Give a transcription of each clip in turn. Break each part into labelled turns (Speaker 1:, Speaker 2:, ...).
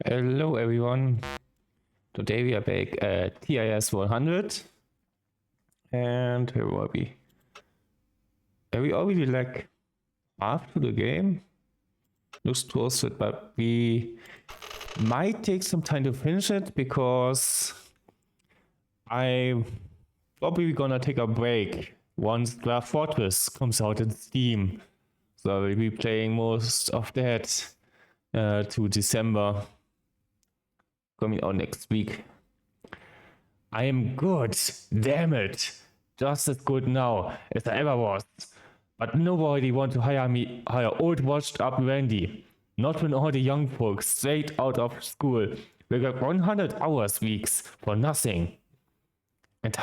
Speaker 1: Hello everyone. Today we are back at TIS 100 and where were we? Are we already like half to the game? Looks close to it, but we might take some time to finish it because I'm probably gonna take a break once Dwarf Fortress comes out in Steam. So I will be playing most of that to December. Coming out next week. I am good, damn it. Just as good now as I ever was. But nobody want to hire old washed up Randy. Not when all the young folks straight out of school will get 100 hours weeks for nothing. And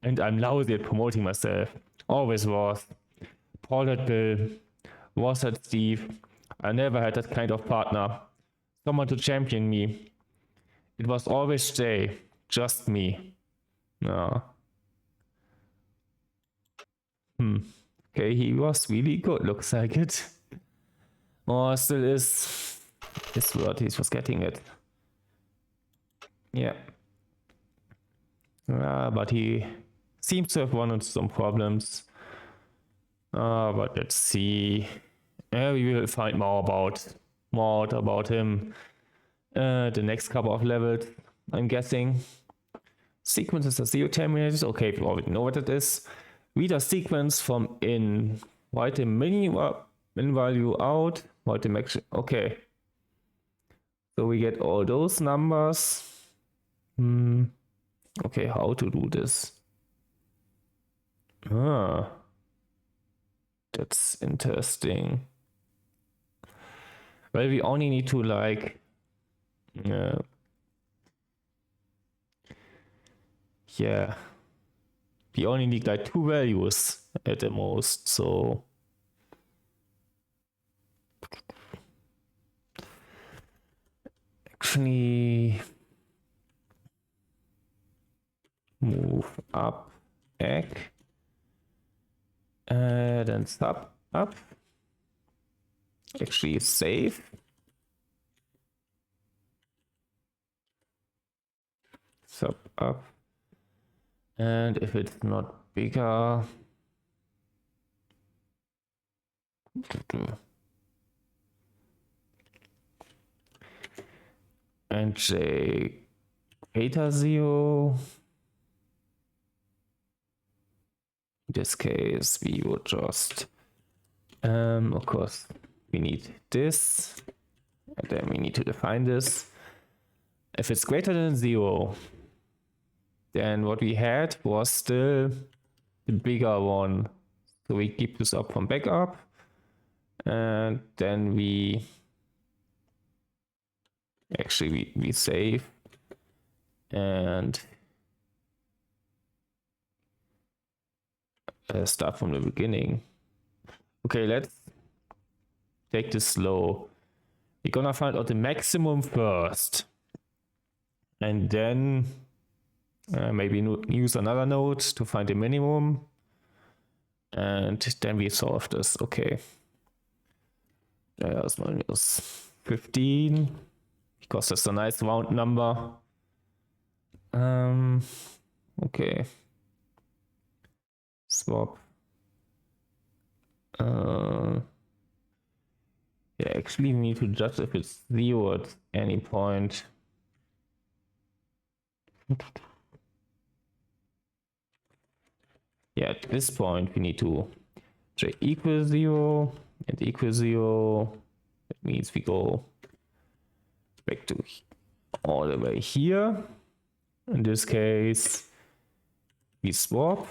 Speaker 1: I'm lousy at promoting myself. Always was. Paul had Bill, was had Steve. I never had that kind of partner. Someone to champion me. It was always Jay, just me. No. Okay, he was really good, looks like it. Or still is what he was getting it. Yeah. But he seems to have run into some problems. But let's see. We will find more about him. The next couple of levels, I'm guessing. Sequences are zero terminators. Okay, we already know what it is. Read a sequence from in. Write the min value out. Write the max. Okay. So we get all those numbers. Okay, how to do this? That's interesting. Well, we only need to like yeah, we only need like 2 values at the most, so actually move up egg then sub up, actually save, sub up, and if it's not bigger, and J greater 0. In this case, we would just, of course, we need this, and then we need to define this. If it's greater than 0, then what we had was still the bigger one. So we keep this up from backup, and then we actually we save and start from the beginning. Okay, let's take this slow. We're gonna find out the maximum first, and then maybe use another node to find the minimum, and then we solve this. Okay, there's minus 15 because that's a nice round number. Okay, swap. Yeah, actually we need to judge if it's 0 at any point. Yeah, at this point we need to j equals 0 and equals 0. That means we go back to all the way here. In this case, we swap,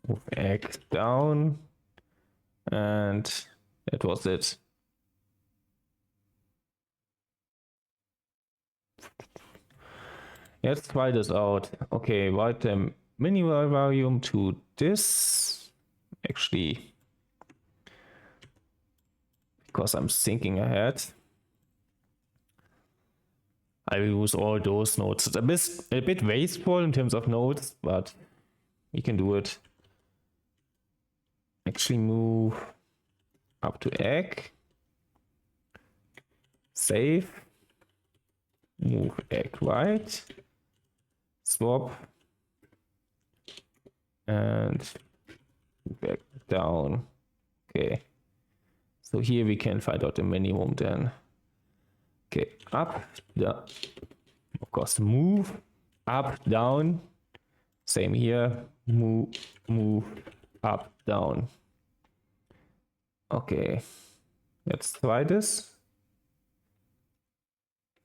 Speaker 1: move X down, and that was it. Let's try this out. Okay, write the minimal volume to this. Actually, because I'm thinking ahead, I will use all those nodes. It's a bit wasteful in terms of nodes, but we can do it. Actually move up to egg, save, move egg right, swap, and back down. Okay, so here we can find out the minimum then. Okay, up, down, of course, move, up, down, same here, move, up, down. Okay, let's try this.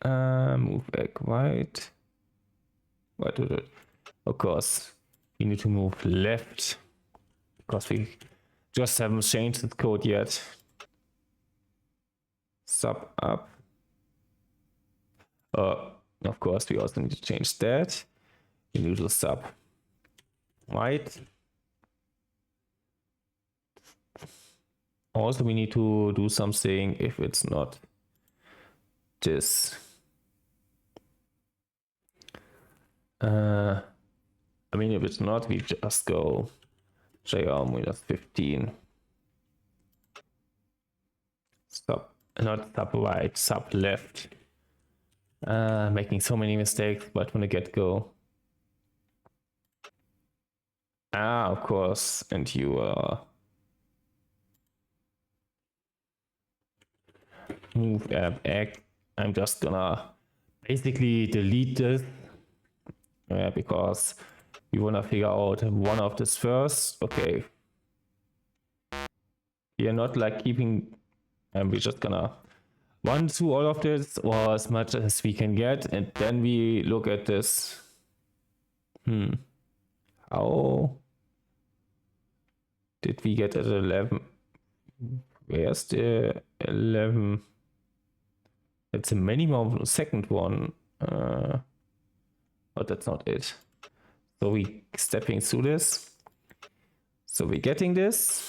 Speaker 1: Move back right. What did it? Of course, we need to move left because we just haven't changed the code yet. Sub up. Of course, we also need to change that. We need to sub right. Also, we need to do something if it's not this. I mean, if it's not, we just go JR-15. Sub, not sub right, sub left. Making so many mistakes, but from the get-go. Of course, and you move egg. I'm just gonna basically delete this because we wanna figure out one of this first. Okay, we are not like keeping, and we're just gonna run through all of this or as much as we can get, and then we look at this. How did we get at 11? Where's the 11? It's a minimum of the second one. But that's not it. So we stepping through this. So we're getting this.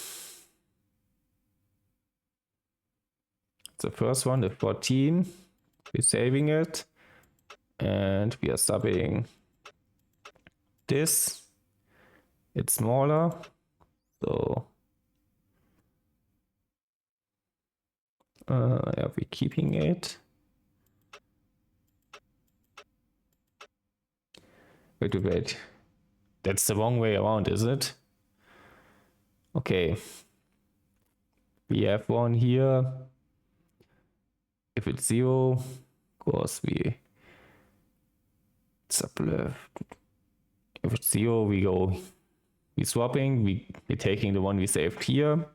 Speaker 1: The first one, the 14. We're saving it. And we are subbing this. It's smaller. So yeah, we're keeping it. Wait. That's the wrong way around, is it? Okay. We have one here. If it's 0, of course we sub left. If it's 0, we're swapping. We're taking the one we saved here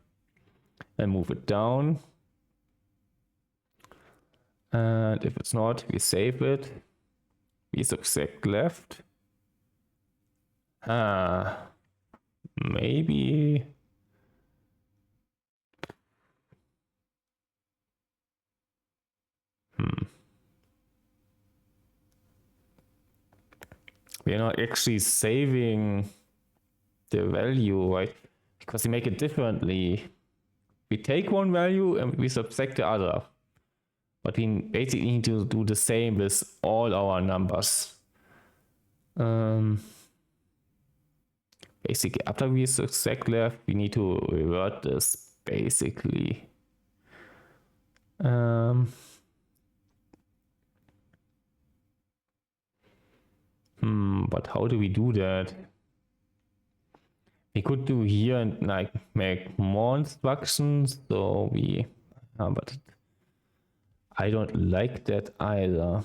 Speaker 1: and move it down. And if it's not, we save it. We subtract left. Maybe. We're not actually saving the value, right? Because we make it differently. We take one value and we subtract the other. But we basically need to do the same with all our numbers. Basically, after we subtract left, we need to revert this, basically. But how do we do that? We could do here and like make more instructions, so we, but I don't like that either.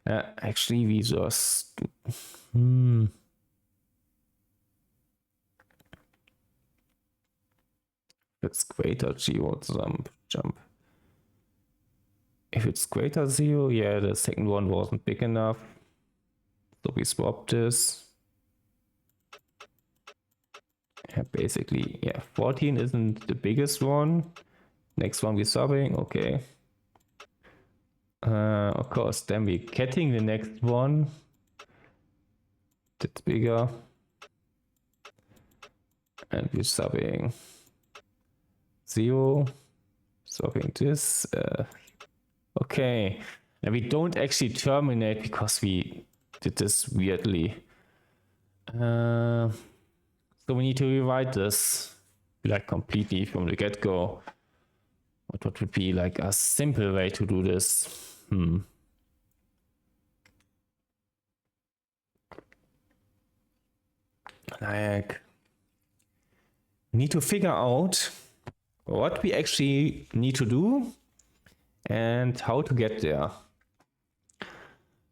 Speaker 1: Actually, we just it's greater 0 jump. If it's greater 0, yeah, the second one wasn't big enough. So we swap this. Yeah, basically, yeah, 14 isn't the biggest one. Next one we're swapping, okay. Of course, then we're getting the next one. That's bigger. And we're subbing 0. Swapping this. Okay. Now we don't actually terminate because we did this weirdly. So we need to rewrite this like completely from the get-go. What would be like a simple way to do this? Like, need to figure out what we actually need to do and how to get there.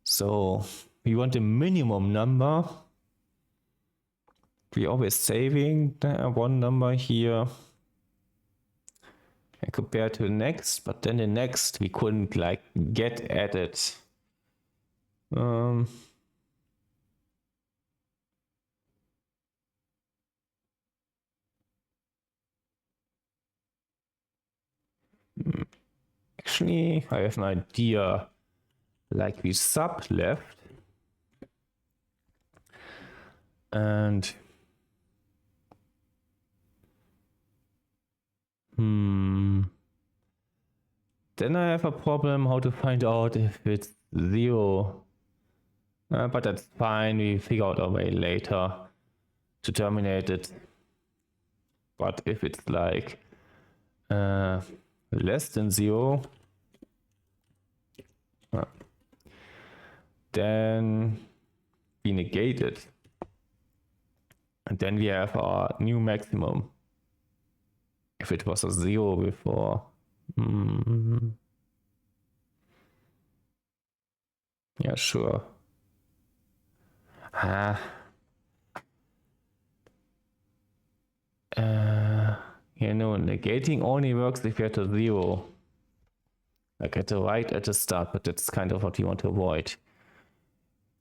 Speaker 1: So we want a minimum number. We always saving one number here and compare to the next, but then the next we couldn't like get at it. Actually, I have an idea. Like we sub left and then I have a problem how to find out if it's 0. But that's fine, we figure out a way later to terminate it. But if it's like less than 0, then we negate it. And then we have our new maximum. If it was a 0 before. Yeah, sure. You know, negating only works if you have a 0. Like at the right at the start, but that's kind of what we want to avoid.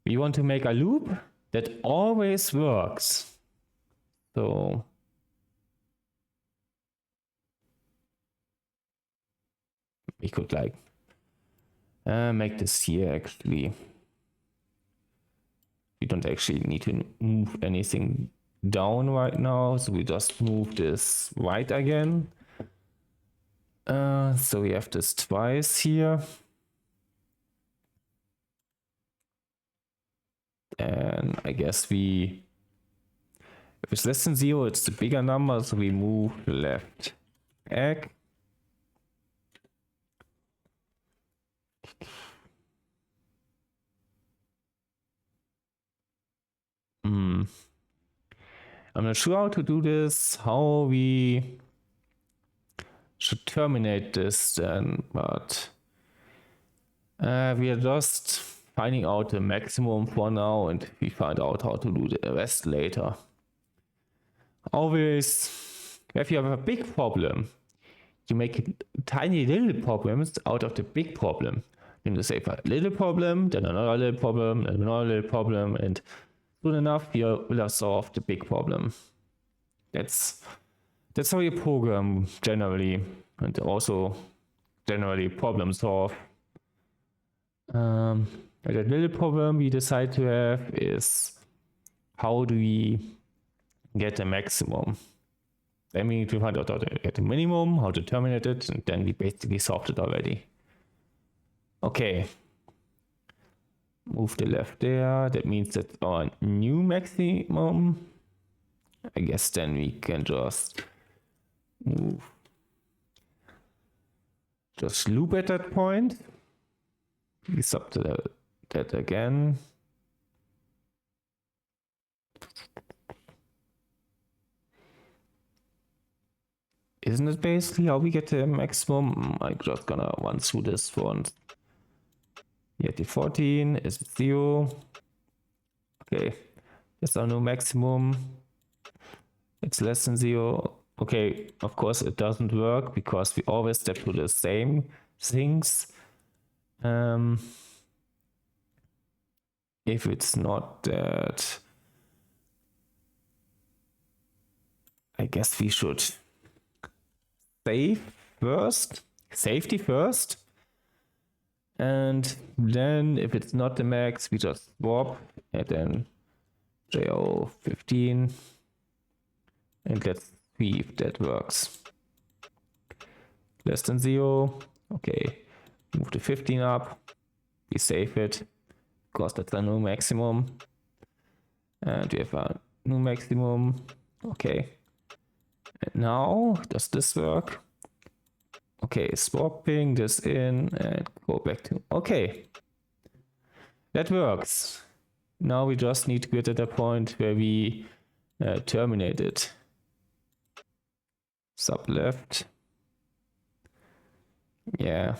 Speaker 1: We want to make a loop that always works. So we could like make this here actually. We don't actually need to move anything down right now, so we just move this right again. So we have this twice here. And I guess if it's less than 0, it's the bigger number, so we move left egg. I'm not sure how to do this, how we should terminate this then, but we are just finding out the maximum for now and we find out how to do the rest later. Always, if you have a big problem, you make tiny little problems out of the big problem. You save a little problem, then another little problem, then another little problem, and soon enough you will have solved the big problem. That's how you program generally, and also generally problem solve. The little problem we decide to have is how do we get the maximum? Then we need to find out how to get the minimum, how to terminate it, and then we basically solved it already. Okay. Move the left there. That means that's our new maximum. I guess then we can just move. Just loop at that point. We sub that again. Isn't it basically how we get the maximum? I'm just gonna run through this once. Yeah, the 14 is 0. Okay, that's our new maximum. It's less than 0. Okay, of course it doesn't work because we always step to the same things. If it's not that, I guess we should safety first, and then if it's not the max, we just swap and then JO 15, and let's see if that works. Less than 0. Okay, move the 15 up, we save it because that's a new maximum, and we have a new maximum. Okay, and now does this work? Okay, swapping this in and go back to, okay. That works. Now we just need to get at a point where we terminate it. Sub left. Yeah.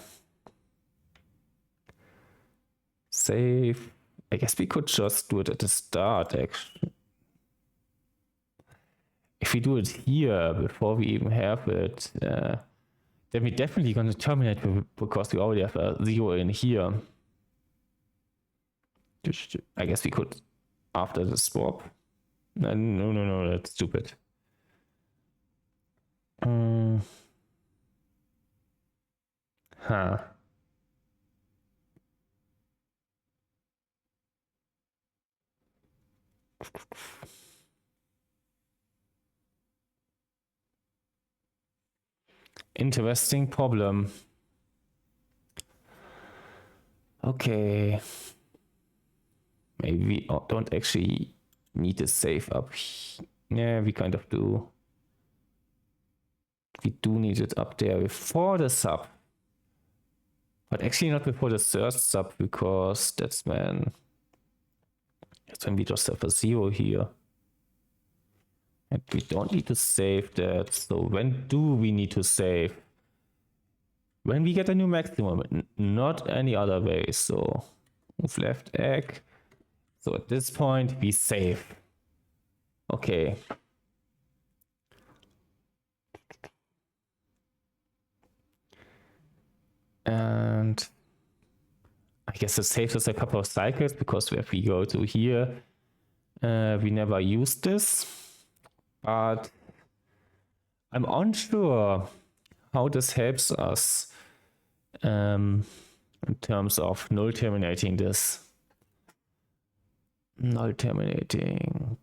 Speaker 1: Save. I guess we could just do it at the start, actually. If we do it here before we even have it, then we're definitely going to terminate because we already have a 0 in here. I guess we could after the swap. No, that's stupid. Huh. Interesting problem. Okay. Maybe we don't actually need to save up. Yeah, we kind of do. We do need it up there before the sub. But actually not before the third sub, because that's when we just have a 0 here. And we don't need to save that. So when do we need to save? When we get a new maximum, not any other way. So move left egg. So at this point we save. Okay. And I guess it saves us a couple of cycles, because if we go to here, we never use this. But I'm unsure how this helps us in terms of null terminating this. Null terminating.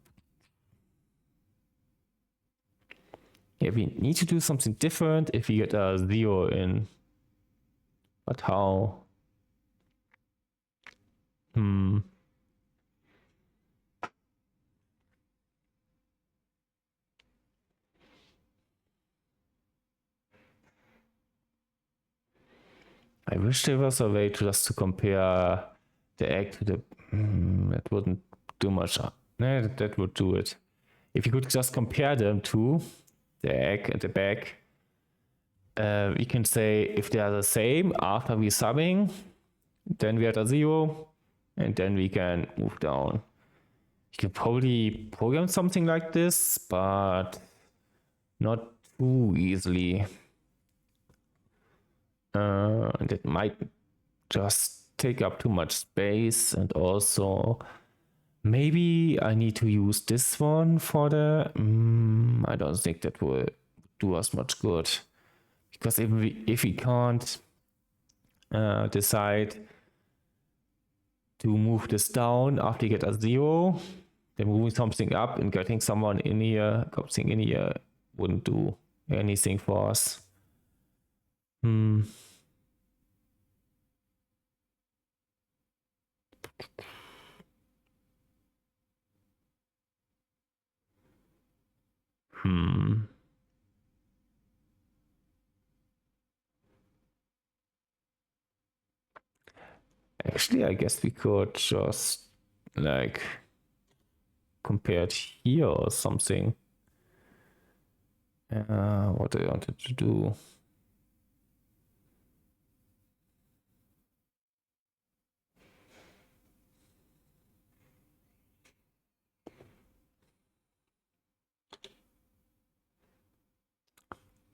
Speaker 1: Yeah, we need to do something different if we get a 0 in. But how? I wish there was a way just to compare the egg to the... that wouldn't do much. No, that would do it. If you could just compare them to the egg and the bag, we can say if they are the same after we subbing, then we are at a 0, and then we can move down. You could probably program something like this, but not too easily. And it might just take up too much space, and also maybe I need to use this one for the... I don't think that will do us much good, because if we can't decide to move this down after you get a 0, then moving something up and getting something in here wouldn't do anything for us. Actually, I guess we could just like compare it here or something. What I wanted to do.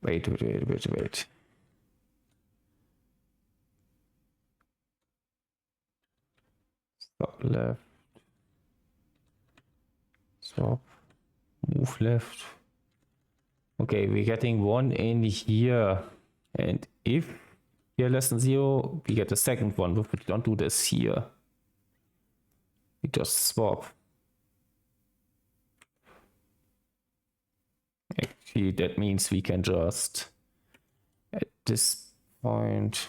Speaker 1: Wait. Stop left. Swap. Move left. Okay, we're getting 1 in here. And if we are less than 0, we get the second one. But we don't do this here. We just swap. Actually, that means we can just, at this point,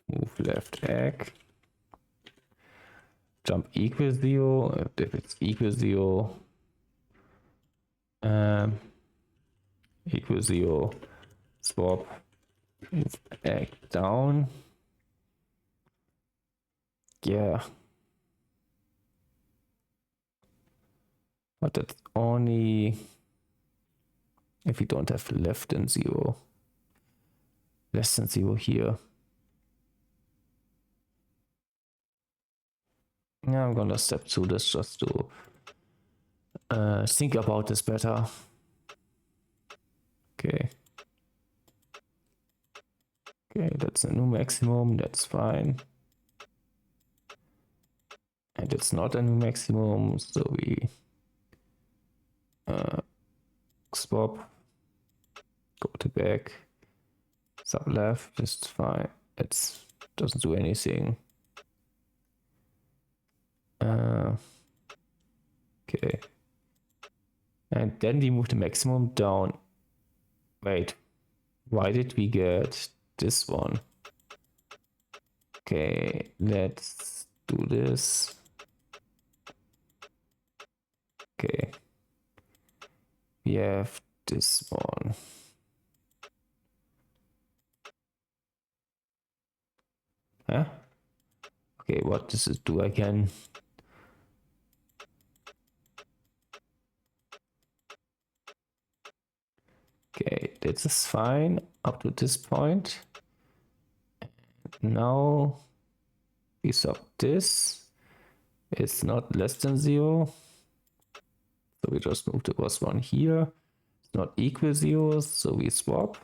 Speaker 1: move left egg, jump equals 0. If it's equals 0, equals 0, swap, move back down. Yeah. But that's only if we don't have less than 0 here. Yeah, I'm gonna step through this just to think about this better. Okay. Okay, that's a new maximum, that's fine. And it's not a new maximum, so we swap, go to back, sub left, just fine. It doesn't do anything. Okay. And then we move the maximum down. Wait, why did we get this one? Okay, let's do this. Okay. We have this one. Huh? Okay, what does it do again? Okay, this is fine up to this point. Now we swap this. It's not less than 0. So we just move the plus 1 here. It's not equal 0, so we swap.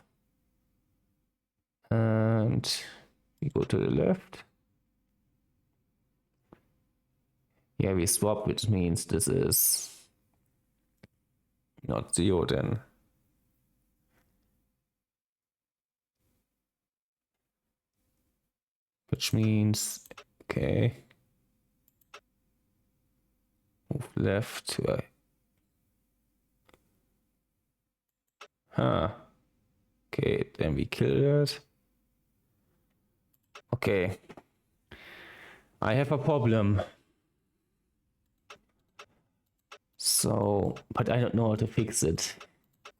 Speaker 1: And we go to the left. Yeah, we swap, which means this is not 0 then. Which means, okay, move left to right. Huh. Okay, then we kill that. Okay. I have a problem. So, but I don't know how to fix it.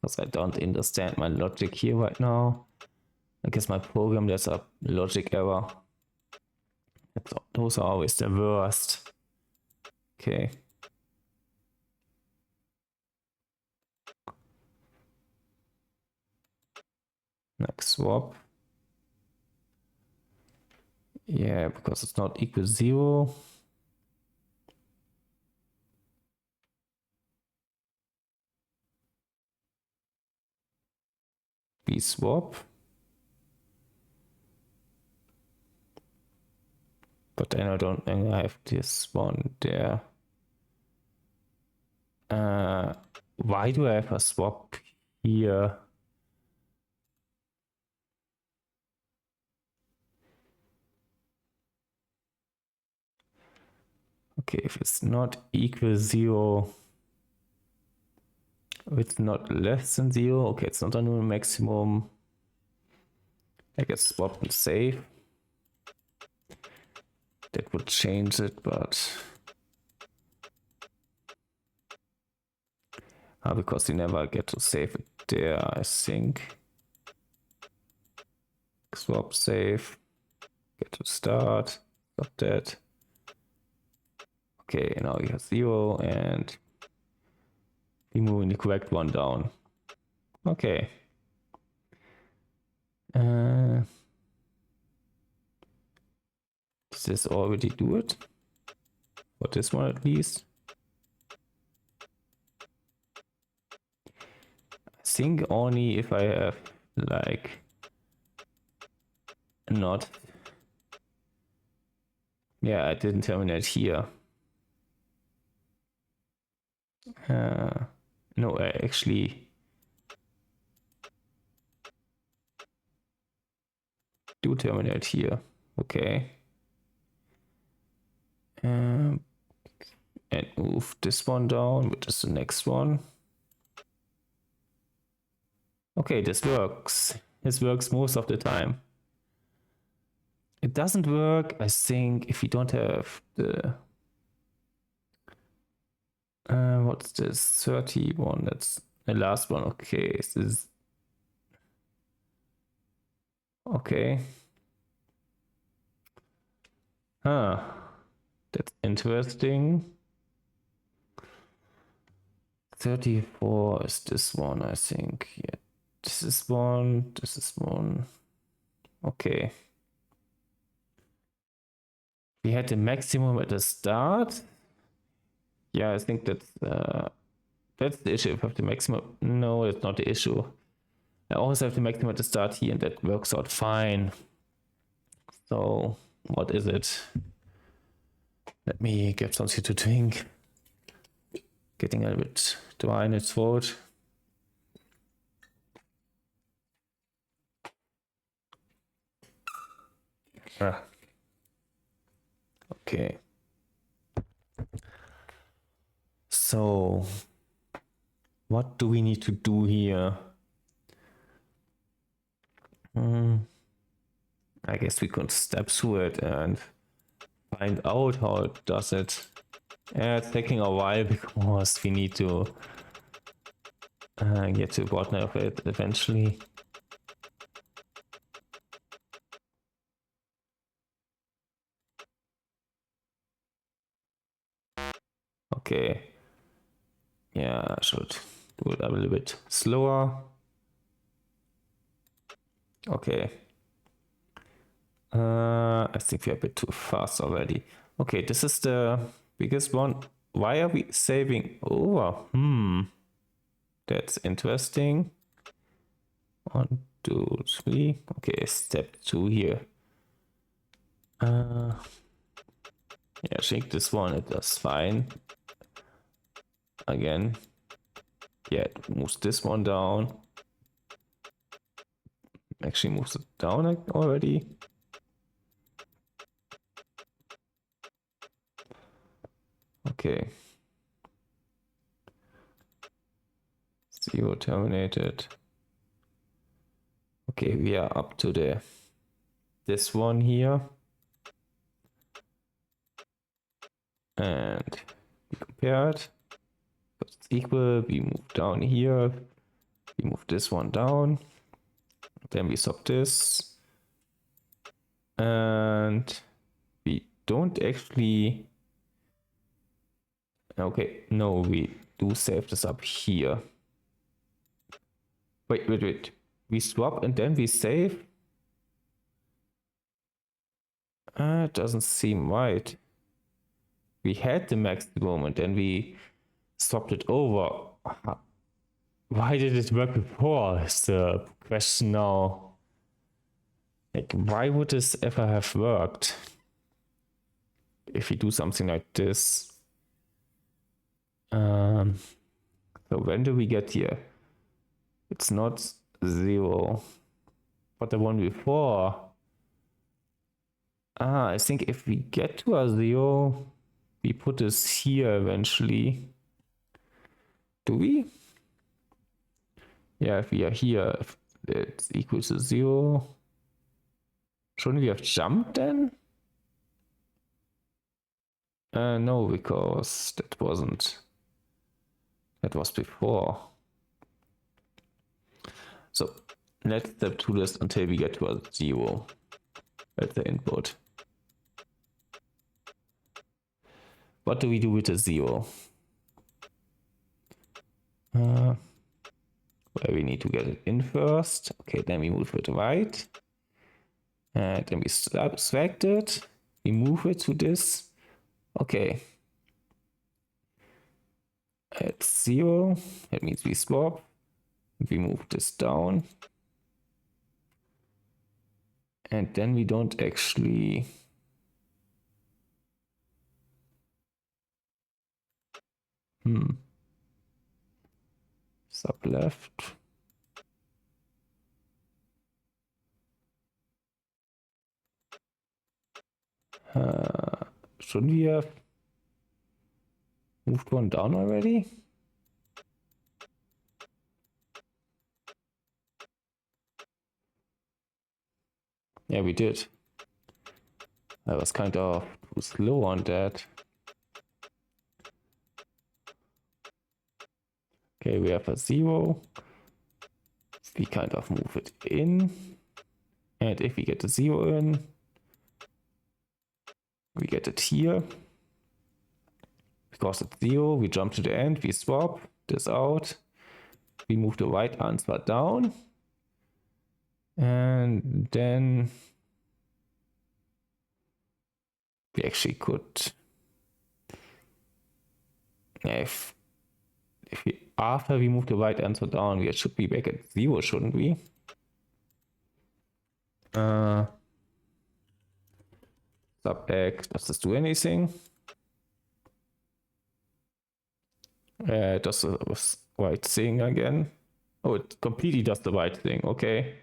Speaker 1: Because I don't understand my logic here right now. I guess my program, there's a logic error. Those are always the worst. Okay. Next swap. Yeah, because it's not equal 0. We swap. But then I don't think I have this one there. Why do I have a swap here? Okay, if it's not equal 0, if it's not less than 0, okay, it's not a new maximum. I guess swap and save. That would change it, but because you never get to save it there, I think. Swap, save, get to start, stop that. Okay, now you have 0 and we're moving the correct one down. Okay. Does this already do it? For this one at least? I think only if I have like not. Yeah, I didn't terminate here. No, I actually do terminate here. Okay. And move this one down, which is the next one. Okay, this works. This works most of the time. It doesn't work, I think, if you don't have the what's this 31? That's the last one. Okay, this is Okay. That's interesting. 34 is this one, I think. Yeah, this is one, this is one. Okay. We had the maximum at the start. Yeah, I think that's the issue. If I have the maximum, no, it's not the issue. I always have the maximum at the start here, and that works out fine. So, what is it? Let me get something to drink. Getting a little bit dry in its throat. Okay. So, what do we need to do here? I guess we could step through it and find out how it does it. It's taking a while because we need to get to the bottom of it eventually. Okay. Yeah, I should do it a little bit slower. Okay. I think we're a bit too fast already. Okay, this is the biggest one. Why are we saving over? That's interesting. 1, 2, 3. Okay, step 2 here. Yeah, I think this one it does fine. Again. Yeah, it moves this one down. Actually moves it down already. Okay. 0 terminated. Okay, we are up to this one here. And we compare it. It's equal. We move down here. We move this one down. Then we stop this. And we don't actually. Okay, no, we do save this up here. Wait. We swap and then we save? It doesn't seem right. We had the maximum and then we swapped it over. Why did it work before is the question now. Like, why would this ever have worked? If we do something like this. So when do we get here? It's not 0. But the one before. I think if we get to a 0, we put this here eventually. Do we? Yeah, if we are here, if it's equal to 0. Shouldn't we have jumped then? No, because that wasn't. That was before. So let's step through this until we get to a 0 at the input. What do we do with the 0? Where we need to get it in first. Okay, then we move it right. And then we subtract it. We move it to this. Okay. At 0, that means we swap. We move this down. And then we don't actually. Sub left. Shouldn't we have moved one down already? Yeah, we did. I was kind of too slow on that. Okay, we have a 0. We kind of move it in. And if we get the 0 in, we get it here. Because it's 0, we jump to the end, we swap this out. We move the right answer down. And then we actually could, if we, after we move the right answer down, we should be back at 0, shouldn't we? Sub x, does this do anything? Does the right thing again? Oh, it completely does the right thing. Okay.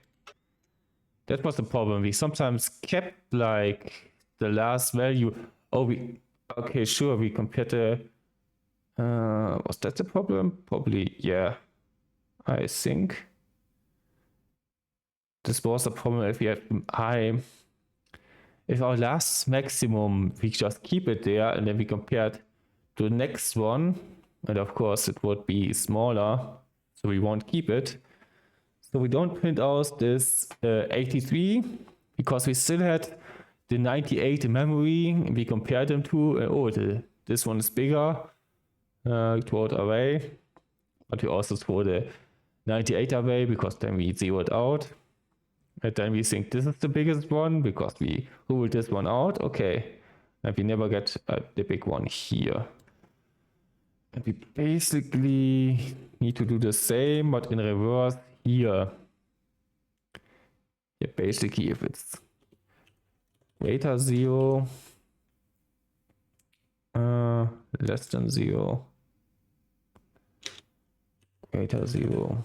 Speaker 1: That was the problem. We sometimes kept like the last value. Oh, okay, sure, we compared the, was that the problem? Probably, yeah, I think. This was a problem if we have high, if our last maximum, we just keep it there and then we compared to the next one, and of course it would be smaller, so we won't keep it. So we don't print out this 83 because we still had the 98 in memory. We compared them to, this one is bigger, throw it away. But we also throw the 98 away because then we zero it out. And then we think this is the biggest one because we ruled this one out. Okay, and we never get the big one here. And we basically need to do the same, but in reverse here. Yeah, basically if it's greater 0, less than 0, greater 0,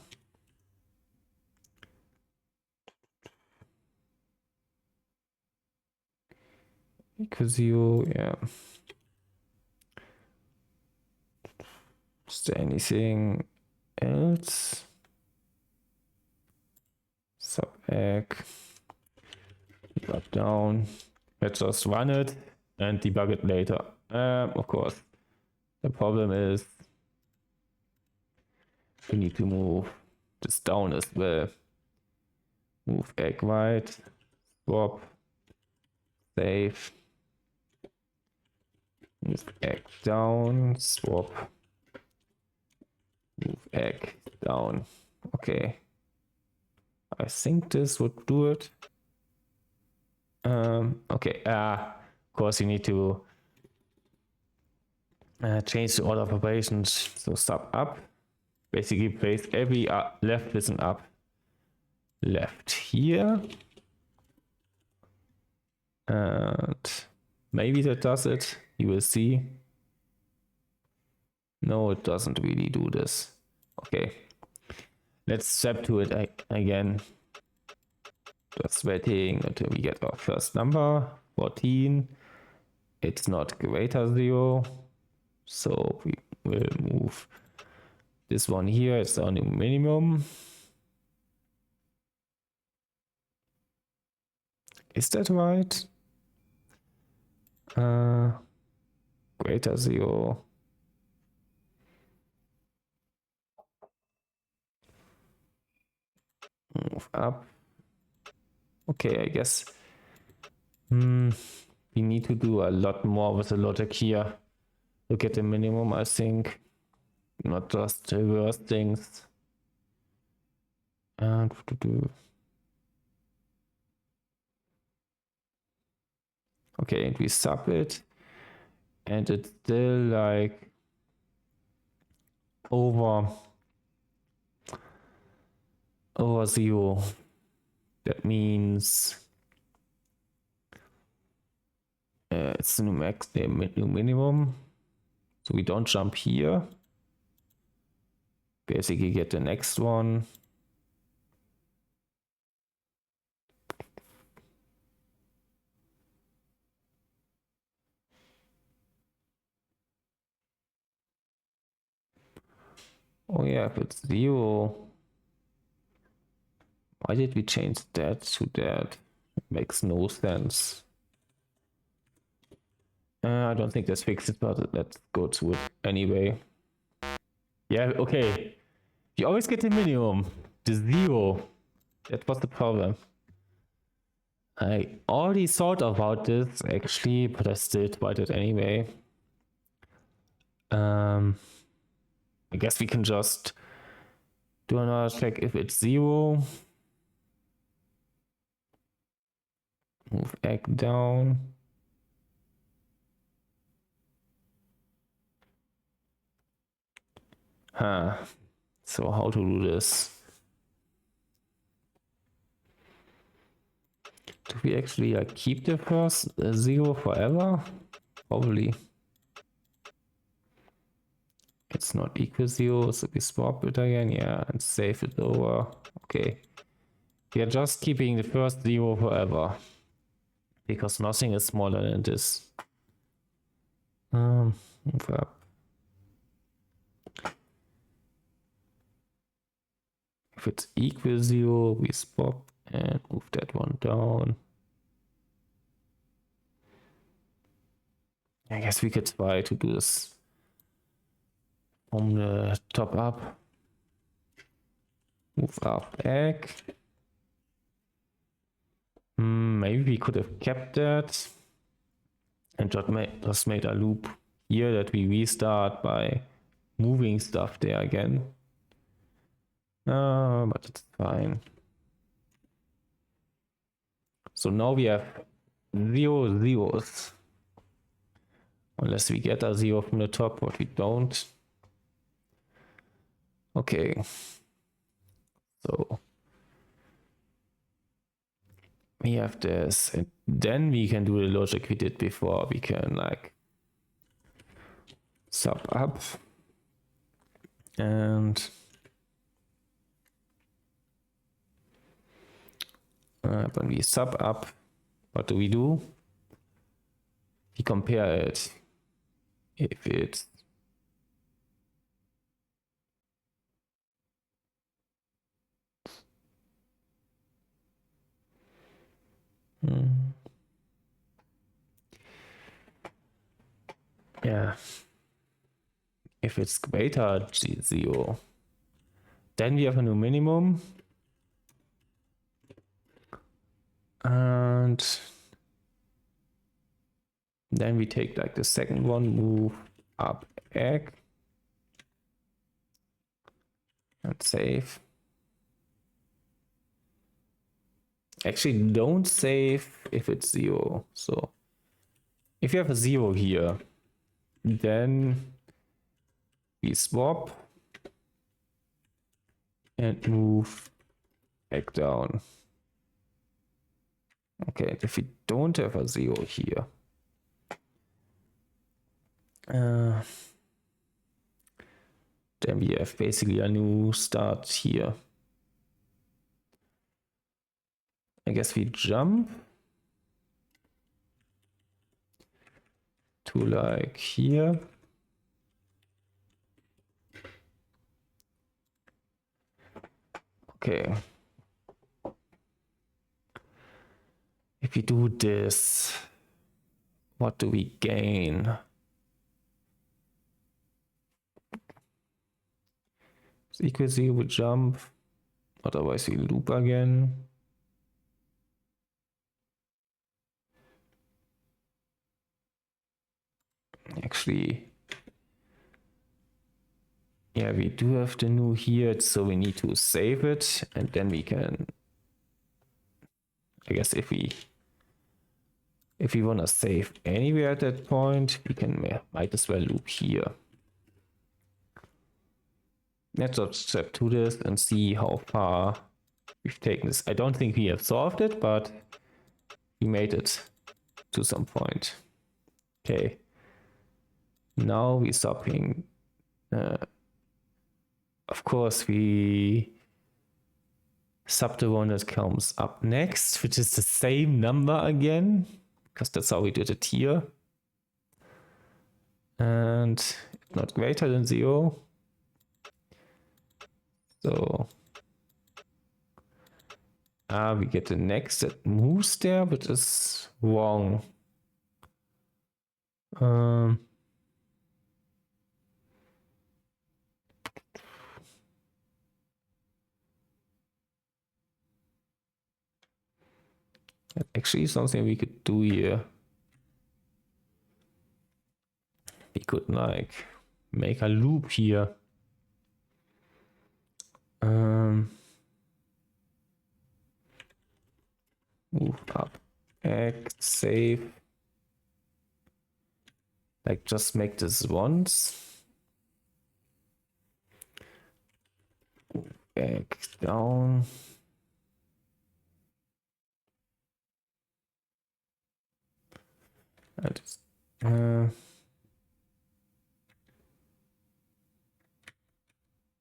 Speaker 1: equal 0, yeah. Is there anything else? Sub egg, debug down. Let's just run it and debug it later. Of course, the problem is we need to move this down as well. Move egg right, swap, save, move egg down, swap, move egg down. Okay. I think this would do it. Okay, of course you need to change the order of operations. So sub up, basically place every left with an up. Left here. And maybe that does it, you will see. No, it doesn't really do this. Okay. Let's step to it again. Just waiting until we get our first number, 14. It's not greater 0. So we will move this one here. It's the new minimum. Is that right? Greater 0. Move up. Okay, I guess we need to do a lot more with the logic here to get the minimum, I think. Not just reverse things. And to do. Okay, and we sub it. And it's still like over 0. That means it's the new max, the new minimum. So we don't jump here. Basically get the next one. Oh yeah, if it's 0. Why did we change that to that? It makes no sense. I don't think that's fixed, but let's go to it anyway. Yeah, okay. You always get the minimum, the 0. That was the problem. I already thought about this actually, but I still tried it anyway. I guess we can just do another check if it's 0. Move egg down. Huh. So how to do this? Do we actually keep the first 0 forever? Probably. It's not equal 0, so we swap it again, yeah, and save it over. Okay. We are just keeping the first 0 forever. Because nothing is smaller than this. Move up. If it's equal 0, we swap and move that one down. I guess we could try to do this from the top up. Move up egg. Maybe we could have kept that and just made a loop here that we restart by moving stuff there again. But it's fine. So now we have 0 zeros. Unless we get a 0 from the top, but we don't. Okay. So we have this, and then we can do the logic we did before. We can like sub up and when we sub up, what do? We compare it. If it's yeah, if it's greater 0, then we have a new minimum, and then we take like the second one, move up egg and save. Actually, don't save if it's 0. So if you have a 0 here, then we swap and move egg down. Okay, if we don't have a 0 here, then we have basically a new start here. I guess we jump to like here. Okay. If we do this, what do we gain? It's equal 0, we jump. Otherwise we loop again. Actually, yeah, we do have the new here, so we need to save it, and then we can, I guess if we want to save anywhere at that point, we can might as well loop here. Let's just step to this and see how far we've taken this. I don't think we have solved it, but we made it to some point. Okay. Now we're stopping. Of course, we sub the one that comes up next, which is the same number again, because that's how we did it here. And not greater than 0. So we get the next that moves there, but is wrong. That's actually something we could do here. We could like make a loop here. Move up, X, save. Like just make this once. Back down. And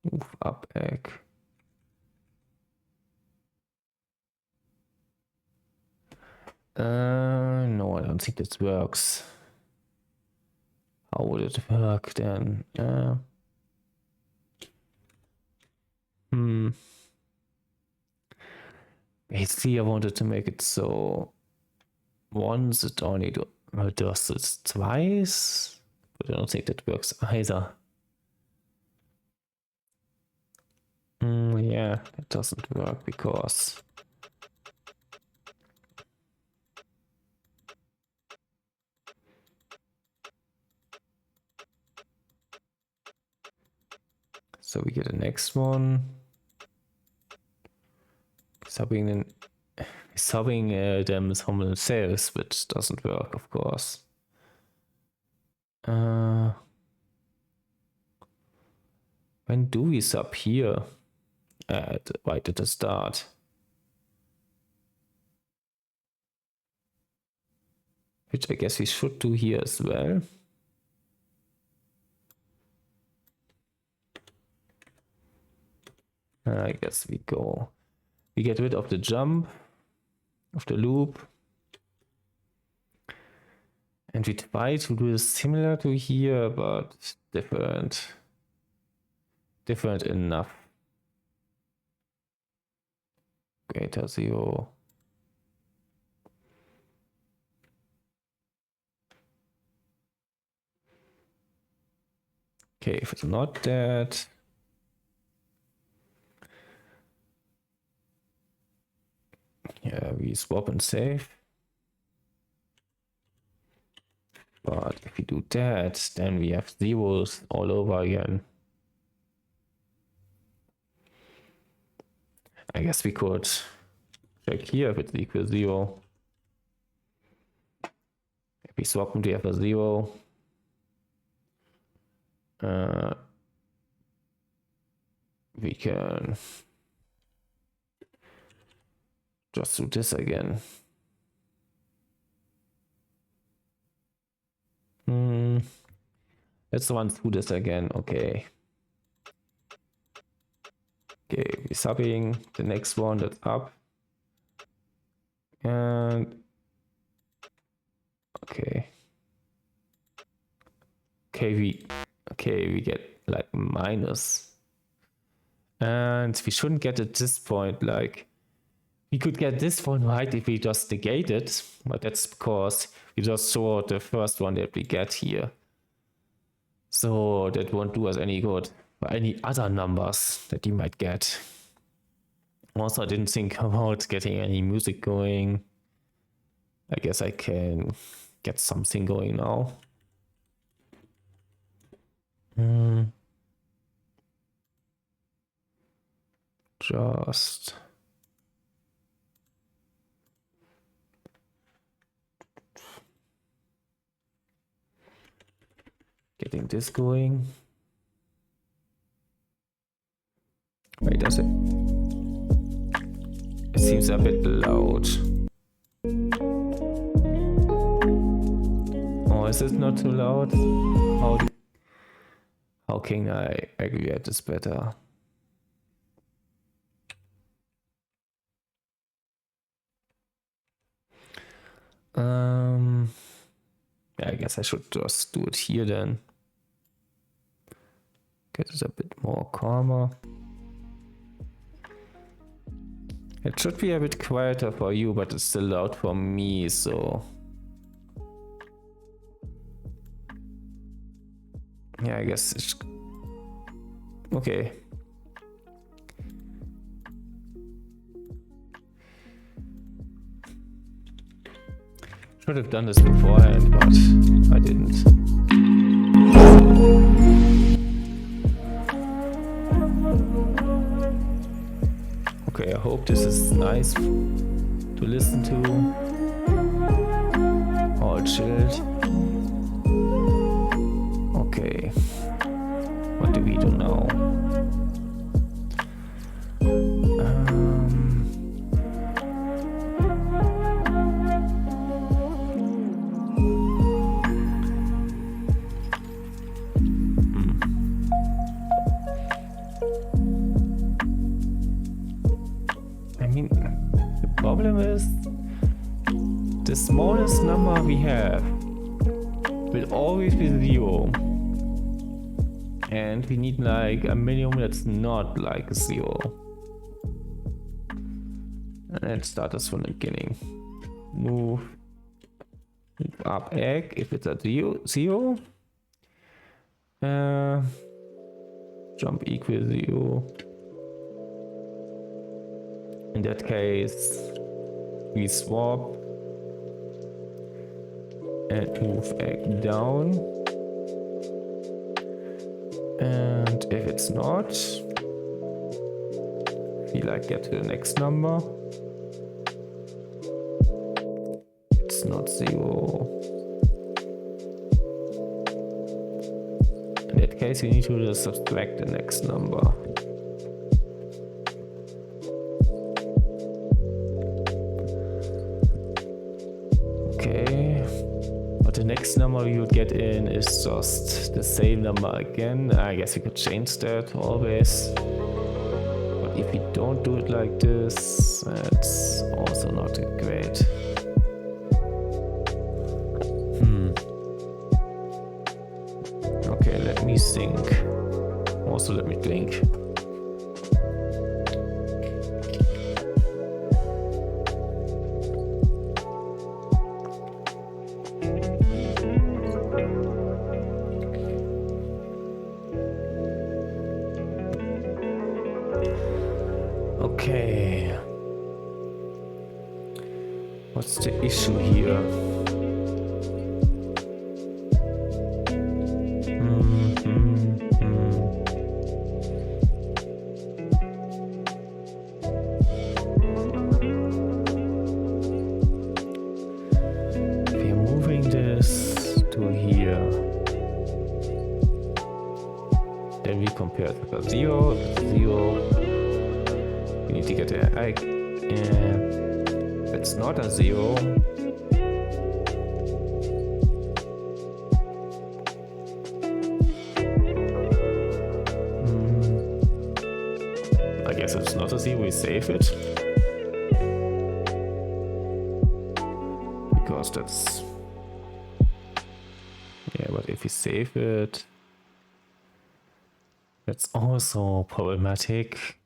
Speaker 1: move up, egg. No, I don't think this works. How would it work then? Basically, I wanted to make it so once it only does it twice, but I don't think that works either. Yeah, it doesn't work because so we get the next one. Subbing them from themselves, which doesn't work, of course. When do we sub here? Right at the start. Which I guess we should do here as well. I guess we get rid of the jump, of the loop. And we try to do this similar to here, but different enough. Greater 0. Okay, if it's not that, yeah, we swap and save. But if we do that, then we have zeros all over again. I guess we could check here if it's equal 0. If we swap them to have a 0. We can just do this again. Let's run through this again. Okay. Okay, we're subbing the next one that's up. And okay. Okay, we get like minus. And we shouldn't get at this point, like we could get this one right if we just negate it, but that's because we just saw the first one that we get here. So that won't do us any good for any other numbers that you might get. Also, I didn't think about getting any music going. I guess I can get something going now. Just getting this going. Wait, does it? It seems a bit loud. Oh, is it not too loud? How can I aggregate this better? Yeah, I guess I should just do it here then. Get it a bit more calmer. It should be a bit quieter for you, but it's still loud for me, so yeah, I guess it's okay. Should have done this beforehand, but I didn't. Okay, I hope this is nice to listen to. All chilled. Okay. What do we do now? I mean, the problem is the smallest number we have will always be 0. And we need like a minimum that's not like 0. And let's start this from the beginning. Move up egg if it's at 0. Jump equals 0. In that case, we swap and move egg down. And if it's not, we like get to the next number. It's not 0. In that case, we need to just subtract the next number. Okay, but the next number we would get in is just the same number again. I guess we could change that always. But if we don't do it like this, it's also not great. Okay, let me think. Also, let me think. Okay. What's the issue here? We're moving this to here. Then we compare it with a 0. If it's 0. We need to get a egg. It's not a 0. I guess it's not a 0. We save it because that's but if we save it, that's also problematic.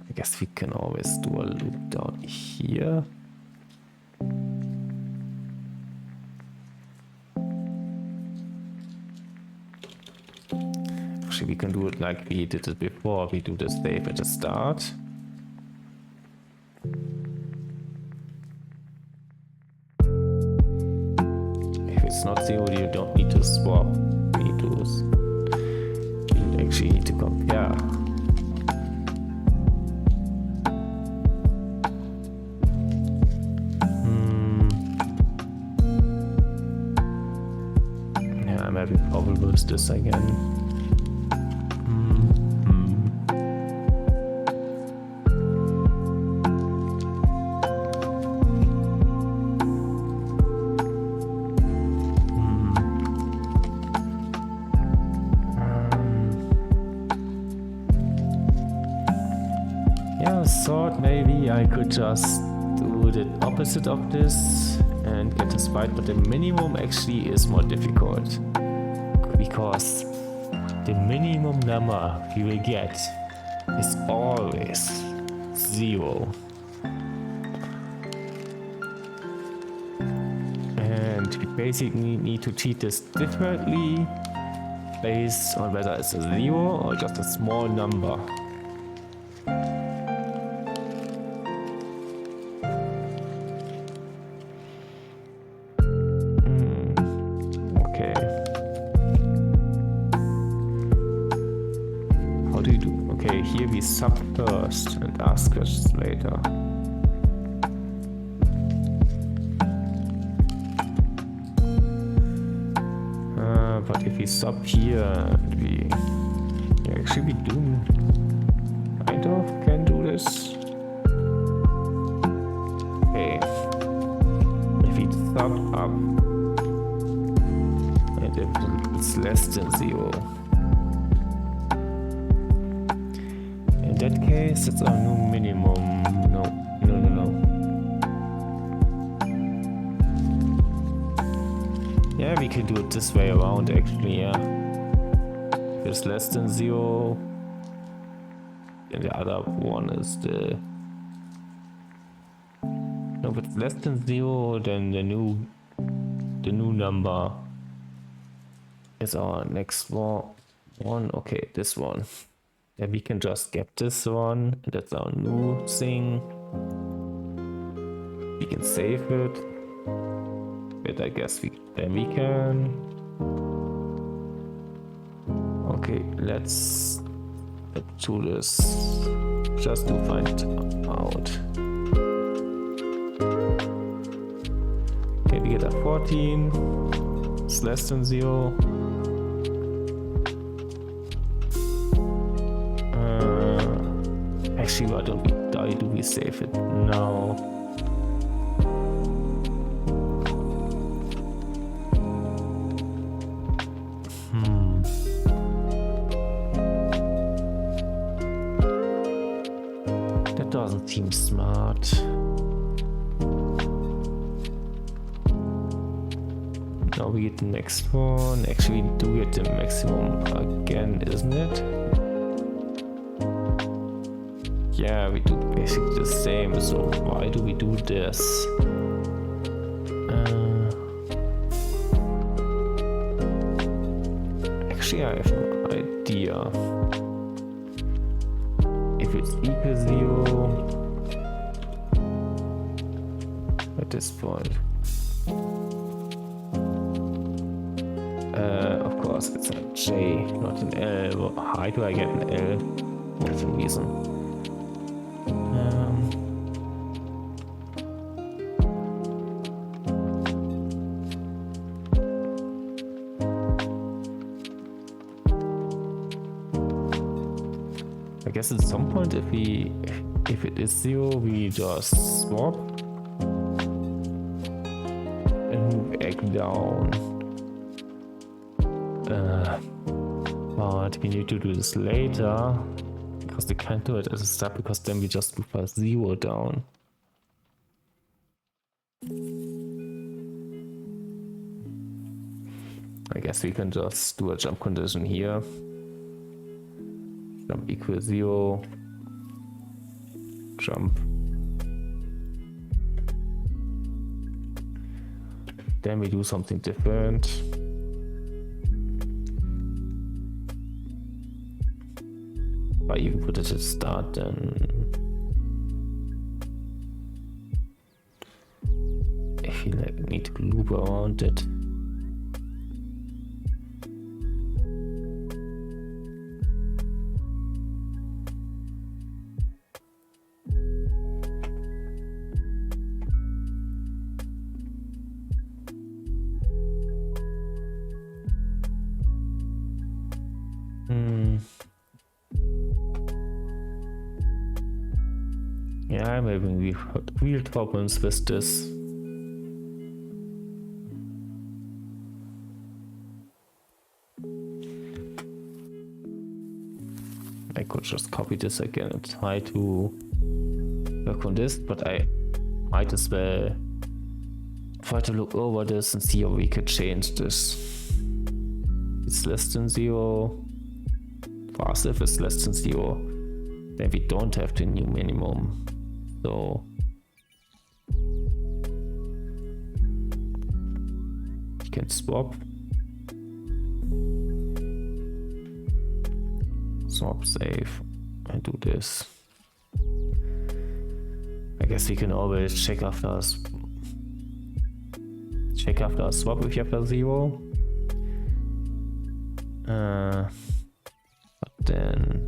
Speaker 1: I guess we can always do a loop down here. Actually, we can do it like we did it before. We do the save at the start. If it's not 0, you don't need to swap. You actually need to compare. Yeah, I'm having problems with this again. I thought maybe I could just do the opposite of this and get a spite, but the minimum actually is more difficult because the minimum number we will get is always 0. And we basically need to treat this differently based on whether it's a 0 or just a small number. Okay. How do you do? Okay, here we sub first and ask questions later. But if we sub here, we actually we do kind of can do this. Okay, if we sub up and if it's less than 0, in that case it's our new minimum. No. Yeah, we can do it this way around actually, yeah. If it's less than 0, then the other one is the... No, if it's less than 0, then the new number is our next one. Okay, this one. Then we can just get this one, and that's our new thing. We can save it. But I guess then we can. Okay, let's do this just to find out. Okay, we get a 14. It's less than 0. Actually, why do we save it now? That doesn't seem smart. Now we get the next one. Actually, we do get the maximum again, isn't it? Yeah, we do basically the same, so why do we do this? Actually, I have no idea. If it's equal 0 at this point. Of course, it's a J, not an L. How do I get an L? For some reason. I guess at some point, if it is 0, we just swap and move back down. But we need to do this later because we can't do it as a step, because then we just move a 0 down. I guess we can just do a jump condition here. Jump equals 0. Jump. Then we do something different. If I even put it at start, then I feel like I need to loop around it. Yeah, I'm having real problems with this. I could just copy this again and try to work on this, but I might as well try to look over this and see how we could change this. It's less than 0. For us, if it's less than 0, then we don't have the new minimum. So we can swap save and do this. I guess we can always check after a swap if you have a 0. But then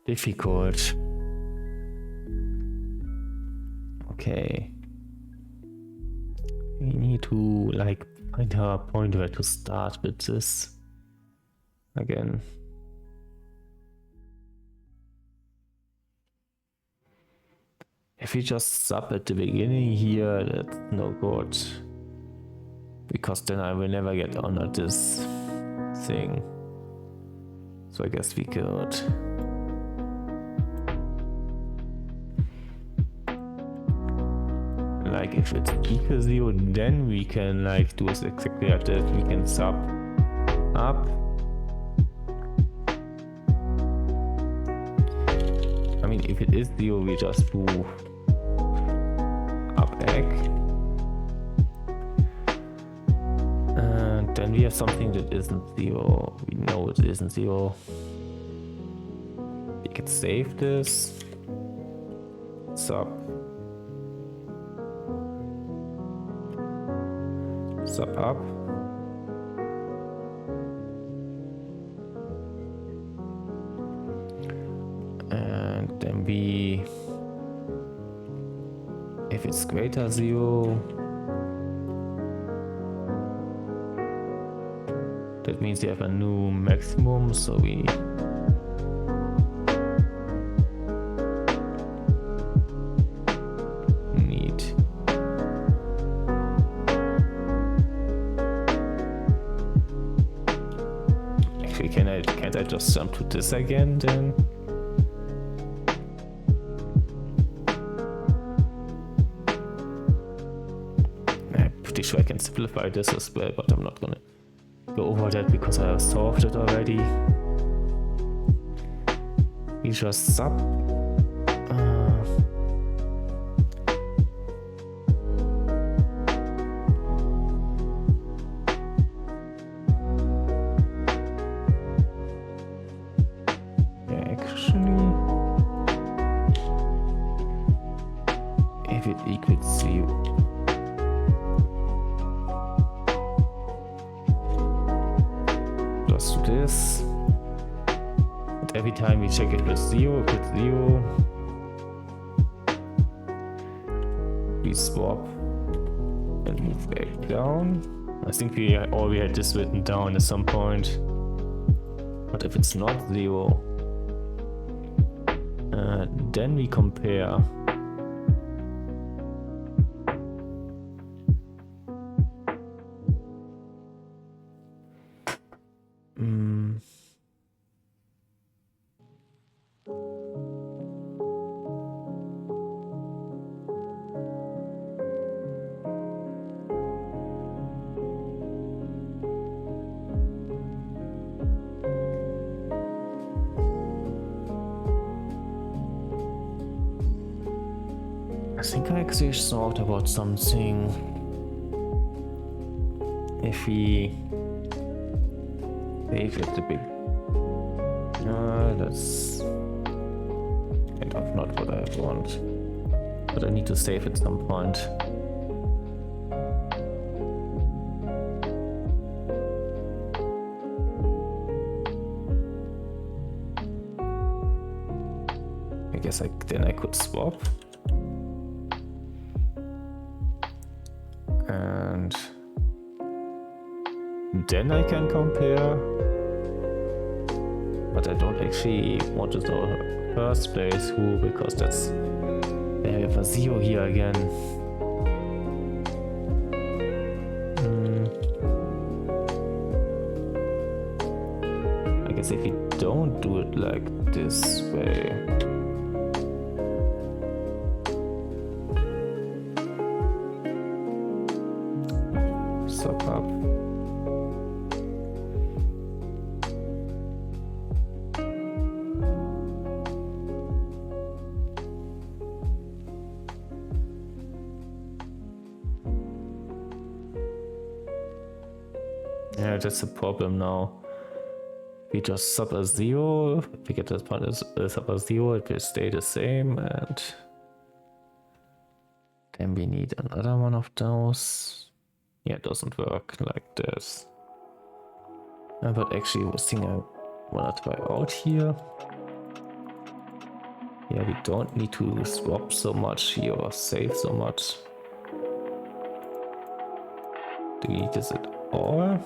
Speaker 1: difficult. Okay. We need to like find a point where to start with this again. If we just sub at the beginning here, that's no good. Because then I will never get under this thing. So I guess we could. Like if it's equal 0, then we can like do it exactly like that. We can sub up. I mean, if it is 0, we just do up egg. And then we have something that isn't 0. We know it isn't 0. We can save this. Sub up. And then we, if it's greater 0, that means we have a new maximum, so we need actually can't I just jump to this again then? Sure I can simplify this as well, but I'm not gonna go over that because I have solved it already. We just sub actually if it equals 0, this, and every time we check it with 0, if it's 0, we swap and move back down. I think we already had this written down at some point, but if it's not 0, then we compare. I think I actually thought about something. If we save at the big, that's kind of not what I want, but I need to save at some point. I guess then I could swap. And then I can compare, but I don't actually want to do first place who, because that's, I have a 0 here again. I guess if we don't do it like this way, sub up. Yeah, that's a problem now. We just sub a 0. If we get this part as sub a 0, it will stay the same, and then we need another one of those. Yeah, it doesn't work like this. But actually, I was thinking I wanna try out here. Yeah, we don't need to swap so much here or save so much. Do we need this at all?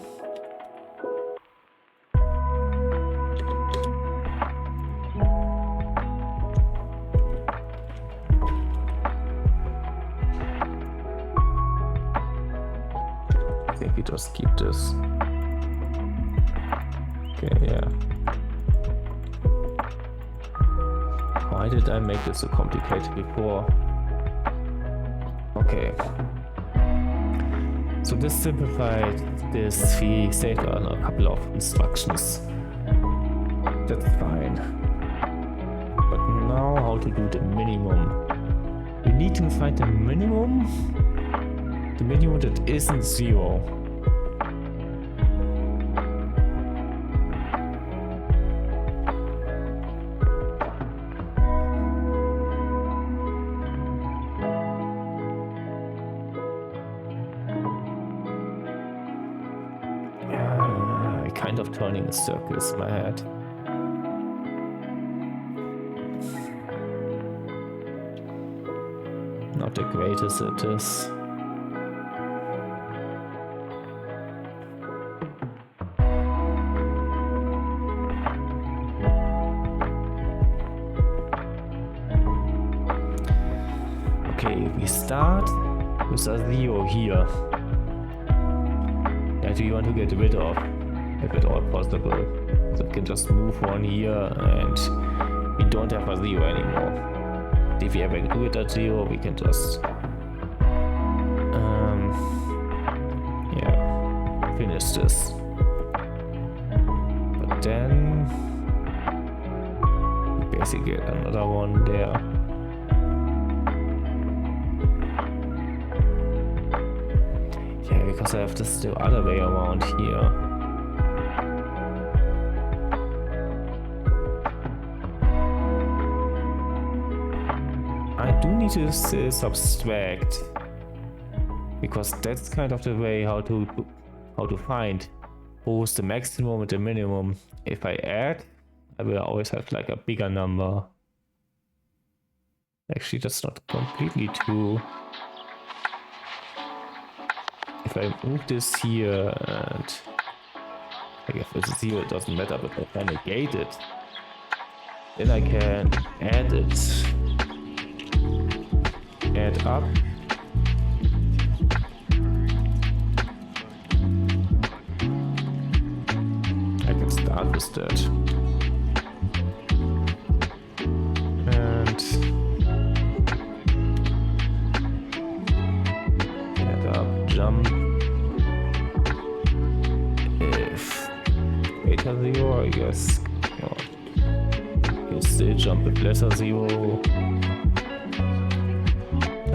Speaker 1: I think we just keep this. Okay, yeah. Why did I make this so complicated before? Okay. So this simplified this. We saved on a couple of instructions. That's fine. But now how to do the minimum? We need to find the minimum. The minimum that isn't 0. Kind of turning in circles in my head. Not the greatest it is. Okay, we start with a 0 here that we want to get rid of, if at all possible. So we can just move one here and we don't have a 0 anymore. If we ever do it at 0, we can just yeah, finish this. But then we basically get another one there. Yeah, because I have this the other way around here. I do need to subtract, because that's kind of the way how to find both the maximum and the minimum. If I add, I will always have like a bigger number. Actually, that's not completely true. If I move this here and like if it's 0, it doesn't matter, but if I negate it, then I can add it. Add up. I can start with that. And add up, jump. If greater 0, I guess. Oh, you can still jump with lesser 0.